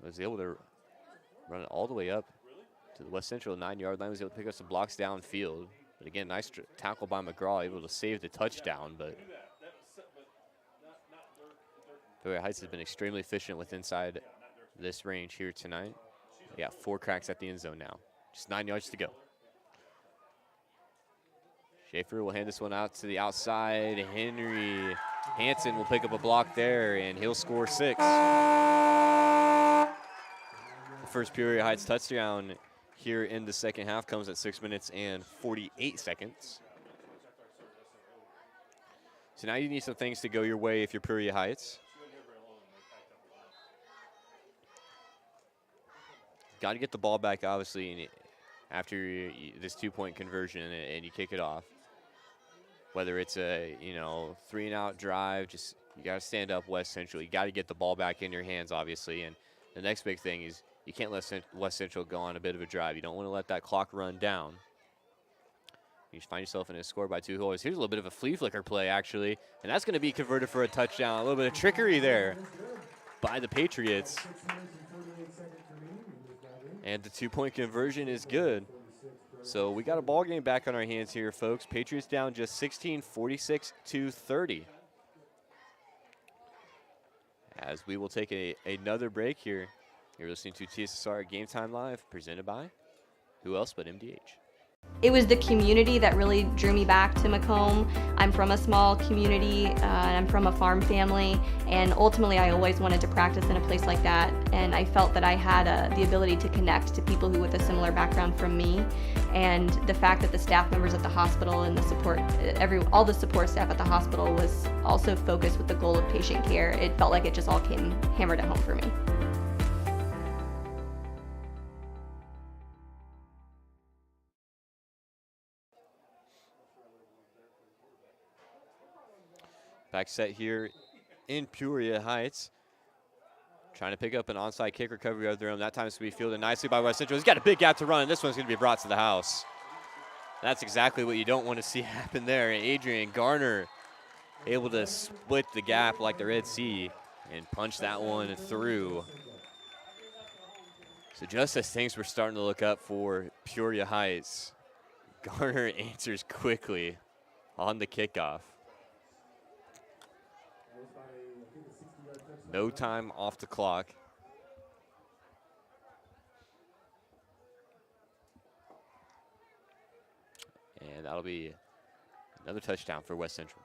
Was able to run it all the way up to the West Central 9-yard line. Was able to pick up some blocks downfield. But again, nice tackle by McGraw, able to save the touchdown. But Peoria Heights has been extremely efficient with inside this range here tonight. They got 4 cracks at the end zone now. Just 9 yards to go. Schaefer will hand this one out to the outside. Henry Hansen will pick up a block there, and he'll score 6. The first Peoria Heights touchdown here in the second half comes at 6 minutes and 48 seconds. So now you need some things to go your way if you're Peoria Heights. Got to get the ball back, obviously, after this 2-point conversion and you kick it off. Whether it's a 3-and-out drive, just you got to stand up West Central. You got to get the ball back in your hands, obviously. And the next big thing is you can't let West Central go on a bit of a drive. You don't want to let that clock run down. You just find yourself in a score by 2 goals. Here's a little bit of a flea flicker play, actually, and that's going to be converted for a touchdown. A little bit of trickery there by the Patriots. And the 2-point conversion is good. So we got a ball game back on our hands here, folks. Patriots down just 16, 46-30. As we will take another break here. You're listening to TSSR Game Time Live, presented by who else but MDH. It was the community that really drew me back to Macomb. I'm from a small community, and I'm from a farm family, and ultimately I always wanted to practice in a place like that, and I felt that I had the ability to connect to people who with a similar background from me, and the fact that the staff members at the hospital and the support, all the support staff at the hospital was also focused with the goal of patient care. It felt like it just all came hammered at home for me. Back set here in Peoria Heights. Trying to pick up an onside kick recovery of their own. That time it's going to be fielded nicely by West Central. He's got a big gap to run, and this one's going to be brought to the house. That's exactly what you don't want to see happen there. And Adrian Garner able to split the gap like the Red Sea and punch that one through. So just as things were starting to look up for Peoria Heights, Garner answers quickly on the kickoff. No time off the clock. And that'll be another touchdown for West Central.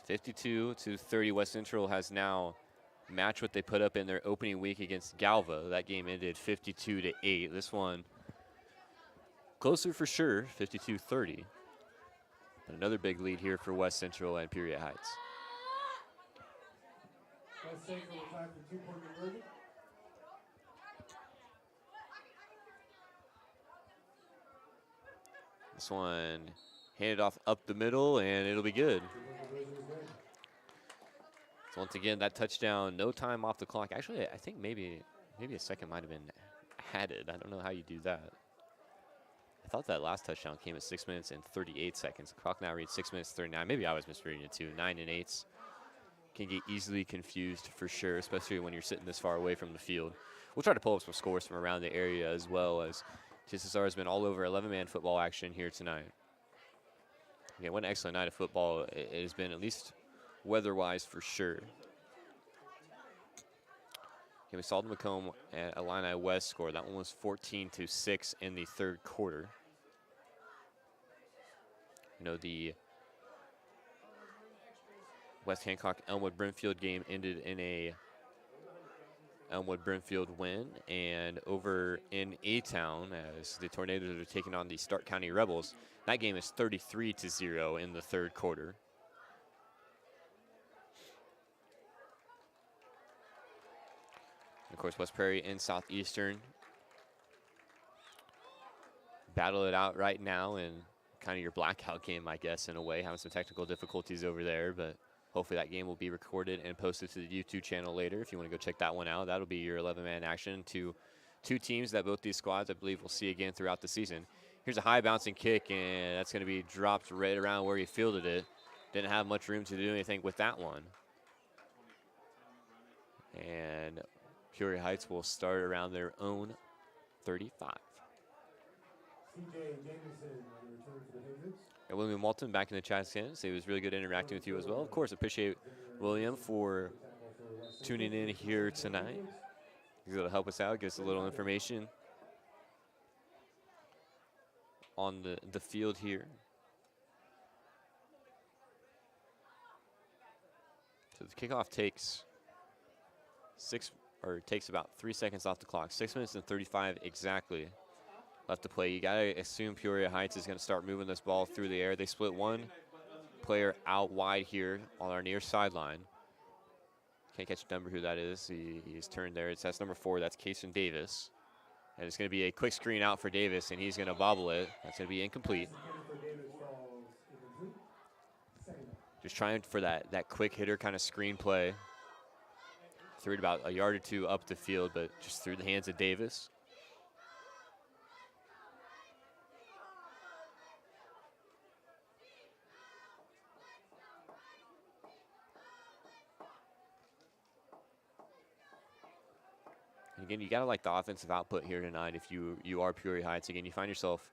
(52-30). West Central has now match what they put up in their opening week against Galva. That game ended 52-8. This one closer for sure, 52-30. Another big lead here for West Central and Peoria Heights. West Central will try for 2-point conversion. This one handed off up the middle, and it'll be good. So once again, that touchdown, no time off the clock. Actually, I think maybe a second might have been added. I don't know how you do that. I thought that last touchdown came at 6 minutes and 38 seconds. The clock now reads 6 minutes 39. Maybe I was misreading it too. 9 and 8s can get easily confused for sure, especially when you're sitting this far away from the field. We'll try to pull up some scores from around the area as well, as TSSR has been all over 11-man football action here tonight. Yeah, what an excellent night of football it has been, at least weather-wise for sure. Okay, we saw the Macomb at Illini West score. That one was 14-6 in the third quarter. You know, the West Hancock Elmwood Brimfield game ended in a Elmwood Brimfield win, and over in A-Town, as the Tornadoes are taking on the Stark County Rebels, that game is 33-0 in the third quarter. Of course, West Prairie and Southeastern battle it out right now in kind of your blackout game, I guess, in a way, having some technical difficulties over there, but hopefully that game will be recorded and posted to the YouTube channel later if you want to go check that one out. That'll be your 11-man action to two teams that both these squads, I believe, will see again throughout the season. Here's a high bouncing kick, and that's going to be dropped right around where he fielded it. Didn't have much room to do anything with that one. And Peoria Heights will start around their own 35. And William Walton back in the chat stand. So it was really good interacting with you as well. Of course, appreciate William for tuning in here tonight. He's going to help us out, give us a little information on the field here. So the kickoff takes takes about 3 seconds off the clock. 6 minutes and 35 exactly left to play. You gotta assume Peoria Heights is gonna start moving this ball through the air. They split one player out wide here on our near sideline. Can't catch a number who that is. He's turned there. It says number 4. That's Kason Davis. And it's gonna be a quick screen out for Davis, and he's gonna bobble it. That's gonna be incomplete. Just trying for that quick hitter kind of screen play. Threw it about a yard or two up the field, but just through the hands of Davis. And again, you gotta like the offensive output here tonight if you are Peoria Heights. Again, you find yourself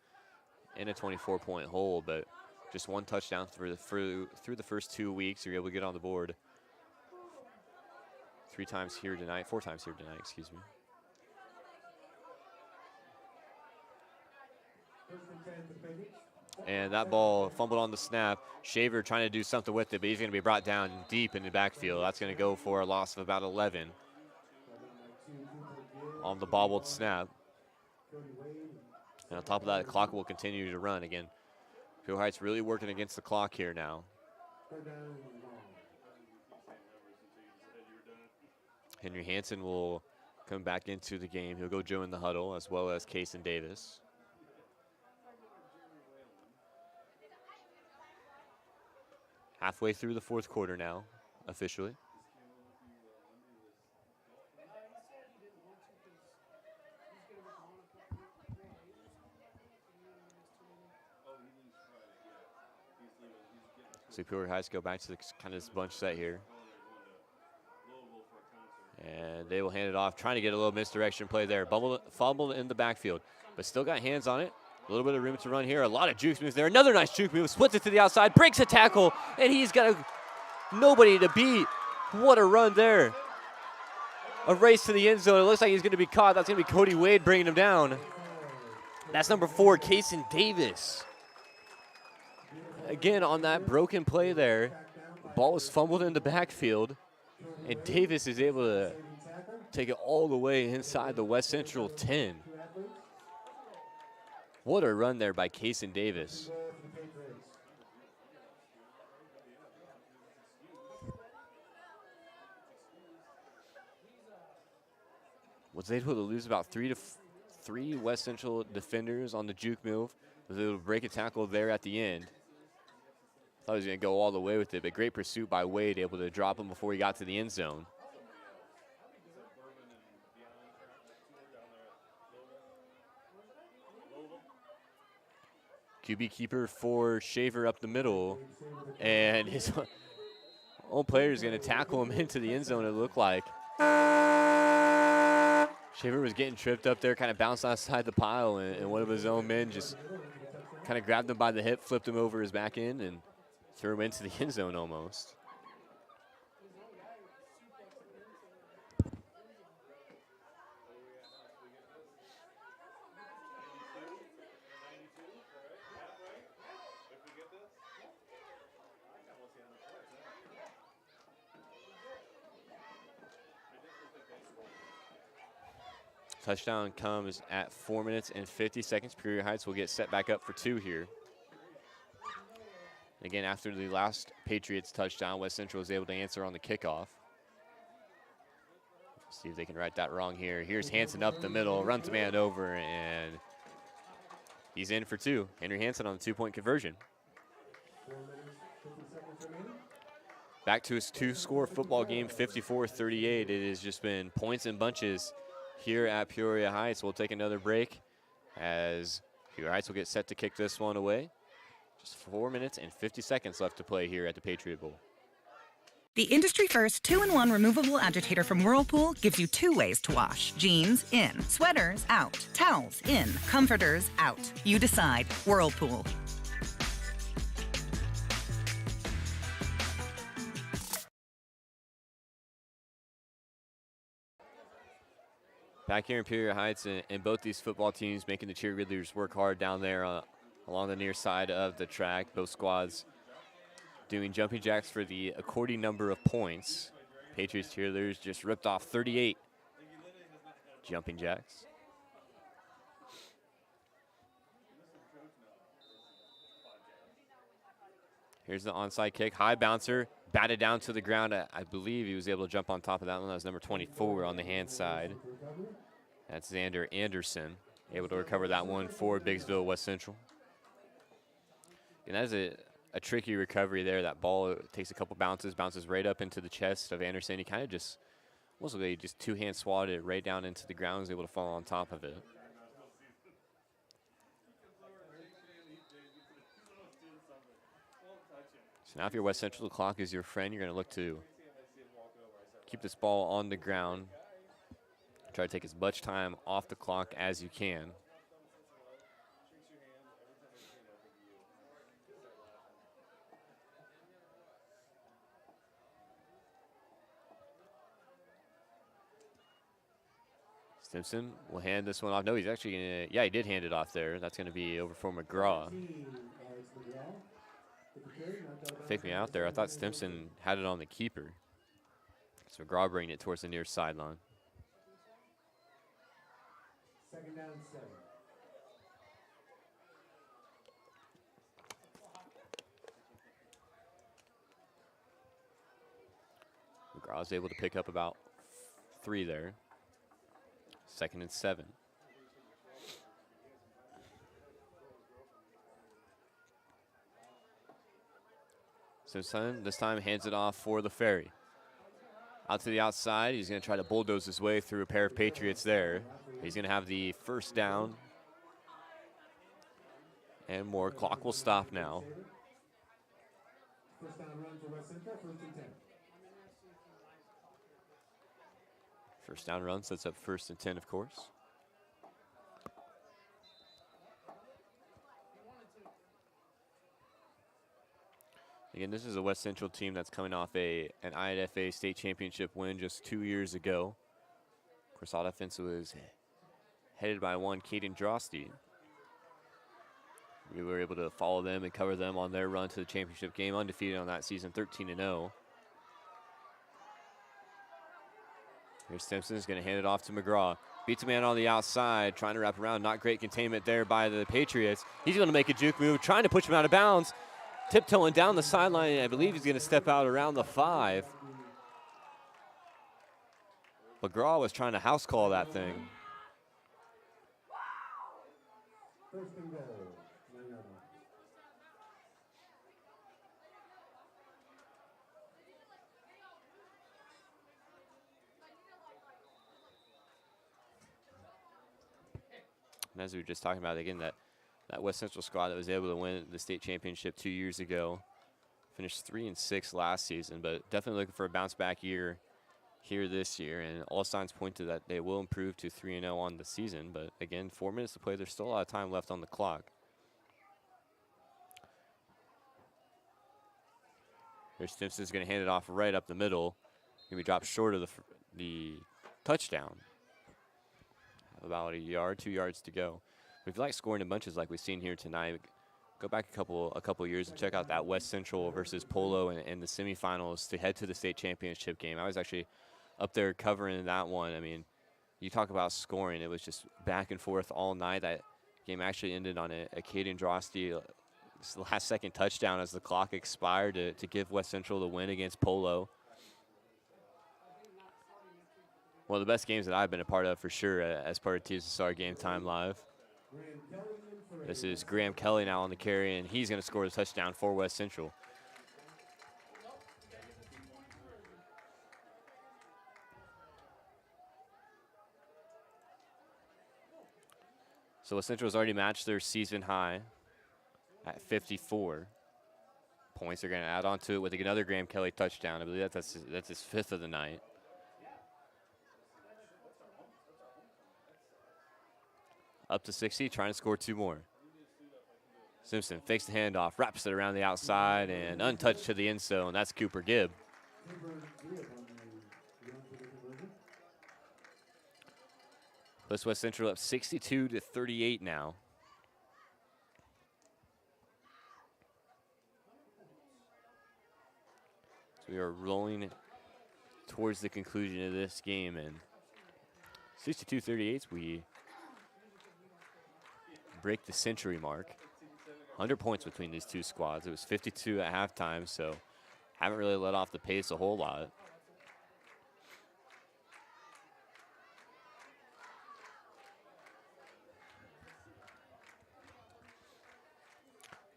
in a 24-point hole, but just one touchdown through the first 2 weeks, you're able to get on the board. 4 times here tonight, excuse me. And that ball fumbled on the snap. Shaver trying to do something with it, but he's going to be brought down deep in the backfield. That's going to go for a loss of about 11 on the bobbled snap. And on top of that, the clock will continue to run. Again, Peoria Heights really working against the clock here now. Henry Hansen will come back into the game. He'll go Joe in the huddle, as well as Kason Davis. Halfway through the fourth quarter now, officially. So Peoria Heights go back to the kind of this bunch set here. And they will hand it off, trying to get a little misdirection play there. Fumbled in the backfield, but still got hands on it. A little bit of room to run here. A lot of juke moves there. Another nice juke move. Splits it to the outside, breaks a tackle, and he's got nobody to beat. What a run there. A race to the end zone. It looks like he's going to be caught. That's going to be Cody Wade bringing him down. That's number 4, Kason Davis. Again, on that broken play there, ball was fumbled in the backfield. And Davis is able to take it all the way inside the West Central 10. What a run there by Kason Davis. Was able to lose about three West Central defenders on the juke move. Was able to break a tackle there at the end. Thought he was going to go all the way with it, but great pursuit by Wade, able to drop him before he got to the end zone. QB keeper for Shaver up the middle, and his own player is going to tackle him into the end zone, it looked like. Shaver was getting tripped up there, kind of bounced outside the pile, and one of his own men just kind of grabbed him by the hip, flipped him over his back end, and threw him into the end zone almost. Touchdown comes at 4 minutes and 50 seconds. Peoria Heights will get set back up for 2 here. Again, after the last Patriots touchdown, West Central was able to answer on the kickoff. See if they can right that wrong here. Here's Hansen up the middle, runs man over, and he's in for 2. Henry Hansen on the 2-point conversion. Back to his 2-score football game, 54-38. It has just been points and bunches here at Peoria Heights. We'll take another break as Peoria Heights will get set to kick this one away. Just 4 minutes and 50 seconds left to play here at the Patriot Bowl. The industry-first 2-in-1 removable agitator from Whirlpool gives you 2 ways to wash. Jeans in, sweaters out, towels in, comforters out. You decide. Whirlpool. Back here in Peoria Heights, and both these football teams making the cheerleaders work hard down there along the near side of the track. Both squads doing jumping jacks for the according number of points. Patriots cheerleaders just ripped off 38 jumping jacks. Here's the onside kick, high bouncer, batted down to the ground. I believe he was able to jump on top of that one. That was number 24 on the hand side. That's Xander Anderson, able to recover that one for Biggsville West Central. And that is a tricky recovery there. That ball takes a couple bounces right up into the chest of Anderson. He kind of just, mostly just two-hand swatted it right down into the ground, was able to fall on top of it. So now if your West Central clock is your friend, you're going to look to keep this ball on the ground. Try to take as much time off the clock as you can. Stimson will hand this one off. No, he's actually going to, yeah, he did hand it off there. That's going to be over for McGraw. Fake me out there. I thought Stimson had it on the keeper. So McGraw bringing it towards the near sideline. Second down, 7. McGraw was able to pick up about 3 there. Second and 7. Simpson this time hands it off for the Ferry. Out to the outside, he's going to try to bulldoze his way through a pair of Patriots there. He's going to have the first down. And more. Clock will stop now. First down run for West Central, 1st and 10. First down run sets up 1st and 10, of course. Again, this is a West Central team that's coming off an I8FA state championship win just 2 years ago. Of course, that offense was headed by one Caden Drosty. We were able to follow them and cover them on their run to the championship game, undefeated on that season, 13-0. Here's Simpson's going to hand it off to McGraw. Beats a man on the outside, trying to wrap around. Not great containment there by the Patriots. He's going to make a juke move, trying to push him out of bounds. Tiptoeing down the sideline, I believe he's going to step out around the 5. McGraw was trying to house call that thing. First and goal. 9-yard line. And as we were just talking about, again, that West Central squad that was able to win the state championship 2 years ago, finished 3-6 last season, but definitely looking for a bounce back year here this year. And all signs point to that they will improve to 3-0 on the season. But again, 4 minutes to play. There's still a lot of time left on the clock. Here's Simpson's going to hand it off right up the middle. Going to be dropped short of the touchdown. About a yard, 2 yards to go. But if you like scoring in bunches like we've seen here tonight, go back a couple years and check out that West Central versus Polo in the semifinals to head to the state championship game. I was actually up there covering that one. I mean, you talk about scoring. It was just back and forth all night. That game actually ended on a Caden Drosty last-second touchdown as the clock expired to give West Central the win against Polo. One of the best games that I've been a part of for sure as part of TSSR Game Time Live. This is Graham Kelly now on the carry, and he's going to score the touchdown for West Central. So West Central has already matched their season high at 54 points. They're going to add on to it with another Graham Kelly touchdown. I believe that's his 5th of the night. Up to 60, trying to score 2 more. Simpson fakes the handoff, wraps it around the outside, and untouched to the end zone. That's Cooper Gibb. Puts West Central up 62-38 now. So we are rolling towards the conclusion of this game, and 62-38, we break the century mark. 100 points between these two squads. It was 52 at halftime, so haven't really let off the pace a whole lot.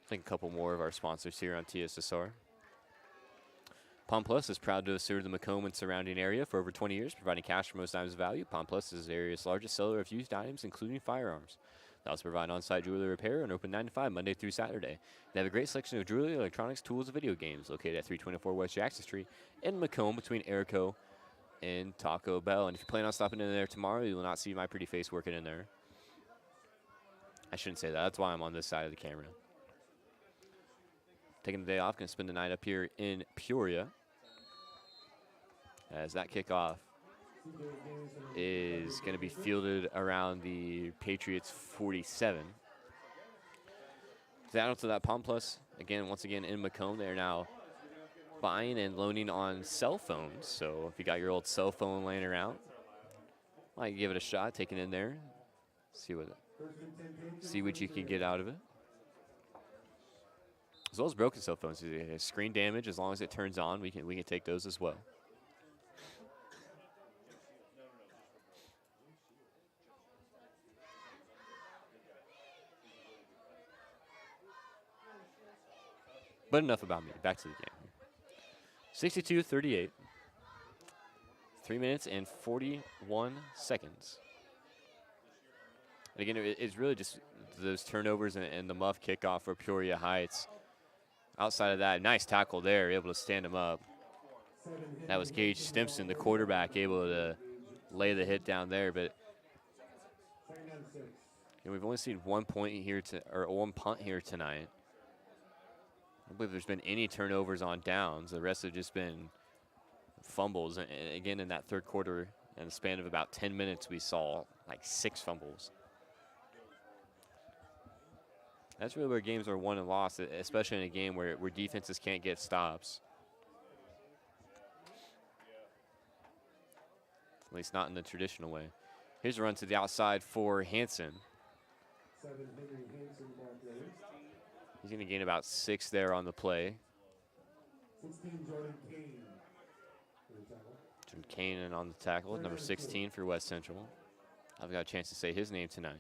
I think a couple more of our sponsors here on TSSR. Palm Plus is proud to have served the Macomb and surrounding area for over 20 years, providing cash for most items of value. Palm Plus is the area's largest seller of used items, including firearms. They also provide on-site jewelry repair and open 9 to 5 Monday through Saturday. They have a great selection of jewelry, electronics, tools, and video games located at 324 West Jackson Street in Macomb between Erico and Taco Bell. And if you plan on stopping in there tomorrow, you will not see my pretty face working in there. I shouldn't say that. That's why I'm on this side of the camera. Taking the day off, going to spend the night up here in Peoria. As that kickoff is going to be fielded around the Patriots 47. To add on to that, Palm Plus, once again in Macomb, they're now buying and loaning on cell phones. So if you got your old cell phone laying around, might give it a shot, take it in there, see what you can get out of it. As well as broken cell phones, screen damage, as long as it turns on, we can take those as well. But enough about me. Back to the game. 62-38. 3 minutes and 41 seconds. And again, it's really just those turnovers and the muff kickoff for Peoria Heights. Outside of that, nice tackle there, able to stand him up. That was Gage Stimson, the quarterback, able to lay the hit down there. But we've only seen 1 point here one punt here tonight. I don't believe there's been any turnovers on downs. The rest have just been fumbles. And again, in that third quarter, in the span of about 10 minutes, we saw like 6 fumbles. That's really where games are won and lost, especially in a game where defenses can't get stops. at least not in the traditional way. Here's a run to the outside for Hansen. 7 Henry Hansen back there. He's going to gain about 6 there on the play. 16 Jordan Kane. for the tackle. Jordan Kane on the tackle, number 16 for West Central. I've got a chance to say his name tonight.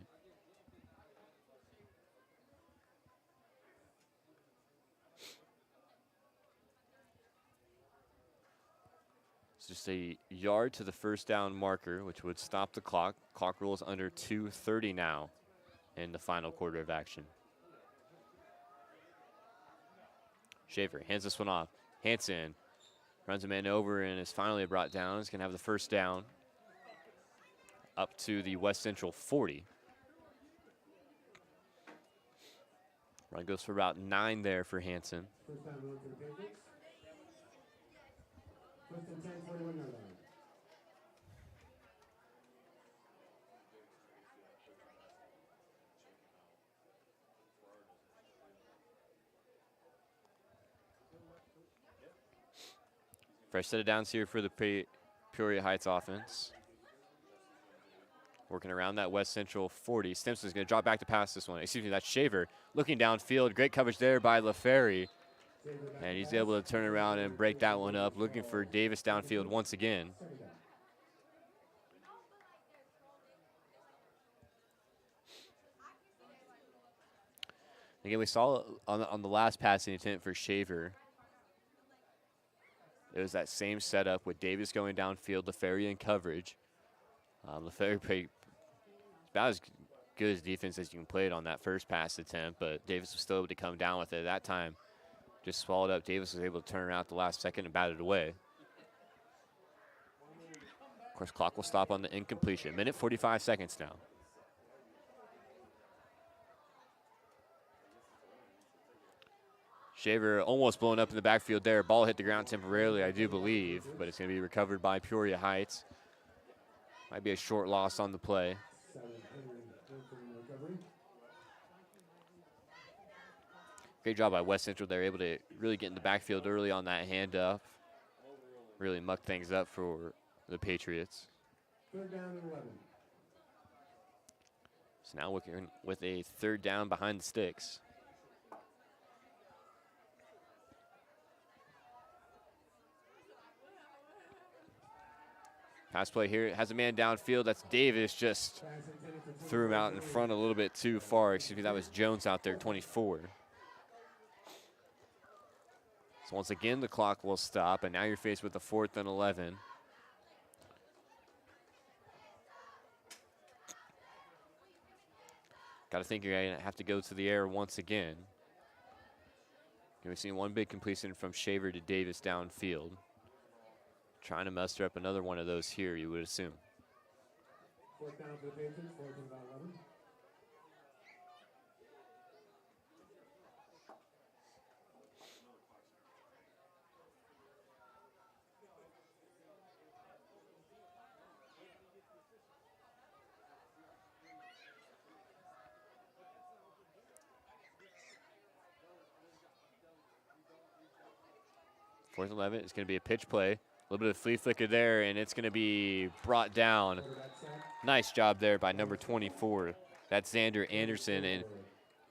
It's just a yard to the first down marker, which would stop the clock. Clock rolls under 2:30 now in the final quarter of action. Schaefer hands this one off. Hansen runs a man over and is finally brought down. He's going to have the first down up to the West Central 40. Run goes for about 9 there for Hansen. First down run for the Patriots. First and 10, 41 yard line. Fresh set of downs here for the Peoria Heights offense. Working around that West Central 40. Stimson's going to drop back to pass this one. Excuse me, that's Shaver. Looking downfield. Great coverage there by LaFerry. And he's able to turn around and break that one up. Looking for Davis downfield once again. Again, we saw on the last passing attempt for Shaver, it was that same setup with Davis going downfield, LaFerry in coverage. LaFerry played about as good as defense as you can play it on that first pass attempt, but Davis was still able to come down with it. At that time, just swallowed up. Davis was able to turn around at the last second and bat it away. Of course, clock will stop on the incompletion. Minute 45 seconds now. Shaver almost blown up in the backfield there. Ball hit the ground temporarily, I do believe, but it's going to be recovered by Peoria Heights. Might be a short loss on the play. Great job by West Central. They're able to really get in the backfield early on that hand up. Really muck things up for the Patriots. Third down and 11. So now working with a third down behind the sticks. Pass play here, has a man downfield. That's Davis, just threw him out in front a little bit too far. Excuse me, that was Jones out there, 24. So once again, the clock will stop, and now you're faced with a 4th and 11. Got to think you're going to have to go to the air once again. We've seen one big completion from Shaver to Davis downfield. Trying to muster up another one of those here, you would assume. 4th down for the Patriots, 4th and about 11. Fourth and 11, it's going to be a pitch play. A little bit of flea flicker there, and it's going to be brought down. Nice job there by number 24. That's Xander Anderson, and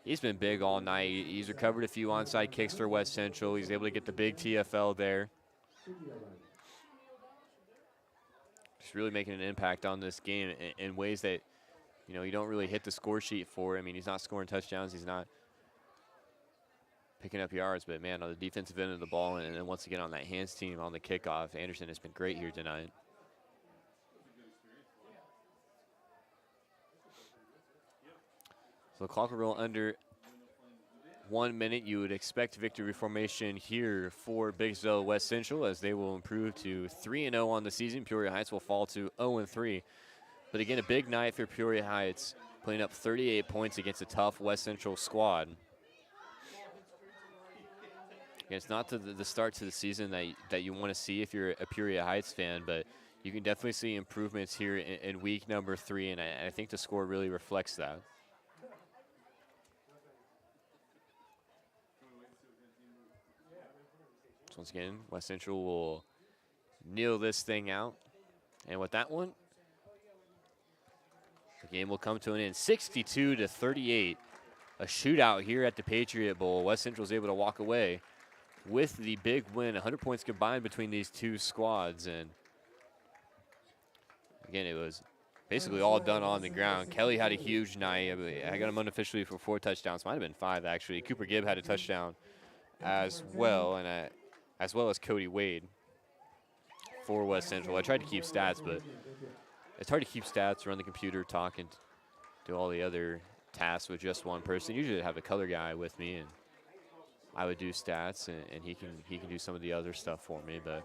he's been big all night. He's recovered a few onside kicks for West Central. He's able to get the big TFL there. Just really making an impact on this game in ways that, you know, you don't really hit the score sheet for. I mean, he's not scoring touchdowns. He's not picking up yards, but man, on the defensive end of the ball, and then once again on that hands team on the kickoff, Anderson has been great here tonight. So the clock will roll under 1 minute. You would expect victory formation here for Biggsville West Central, as they will improve to 3-0 on the season. Peoria Heights will fall to 0-3. But again, a big night for Peoria Heights, putting up 38 points against a tough West Central squad. It's not the start to the season that you want to see if you're a Peoria Heights fan, but you can definitely see improvements here in week number 3, and I think the score really reflects that. So once again, West Central will kneel this thing out. And with that one, the game will come to an end, 62-38. A shootout here at the Patriot Bowl. West Central is able to walk away with the big win, 100 points combined between these two squads. And again, it was basically all done on the ground. Kelly had a huge night. I got him unofficially for 4 touchdowns. Might have been 5, actually. Cooper Gibb had a touchdown as well, and as well as Cody Wade for West Central. I tried to keep stats, but it's hard to keep stats, run the computer, talk, and do all the other tasks with just one person. Usually I have a color guy with me, and I would do stats, and he can do some of the other stuff for me, but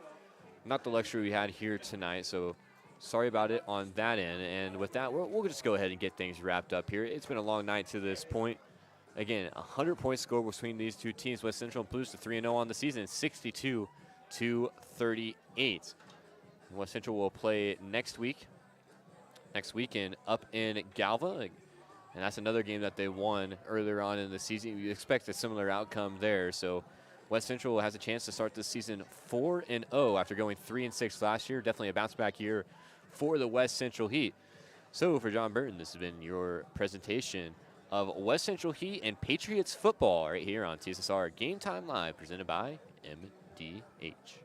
not the luxury we had here tonight, so sorry about it on that end. And with that, we'll just go ahead and get things wrapped up here. It's been a long night to this point. Again, 100-point score between these two teams. West Central improves to 3-0 on the season, 62-38. West Central will play next weekend up in Galva. And that's another game that they won earlier on in the season. You expect a similar outcome there. So West Central has a chance to start this season 4-0 after going 3-6 last year. Definitely a bounce-back year for the West Central Heat. So for John Burton, this has been your presentation of West Central Heat and Patriots football right here on TSSR Game Time Live, presented by MDH.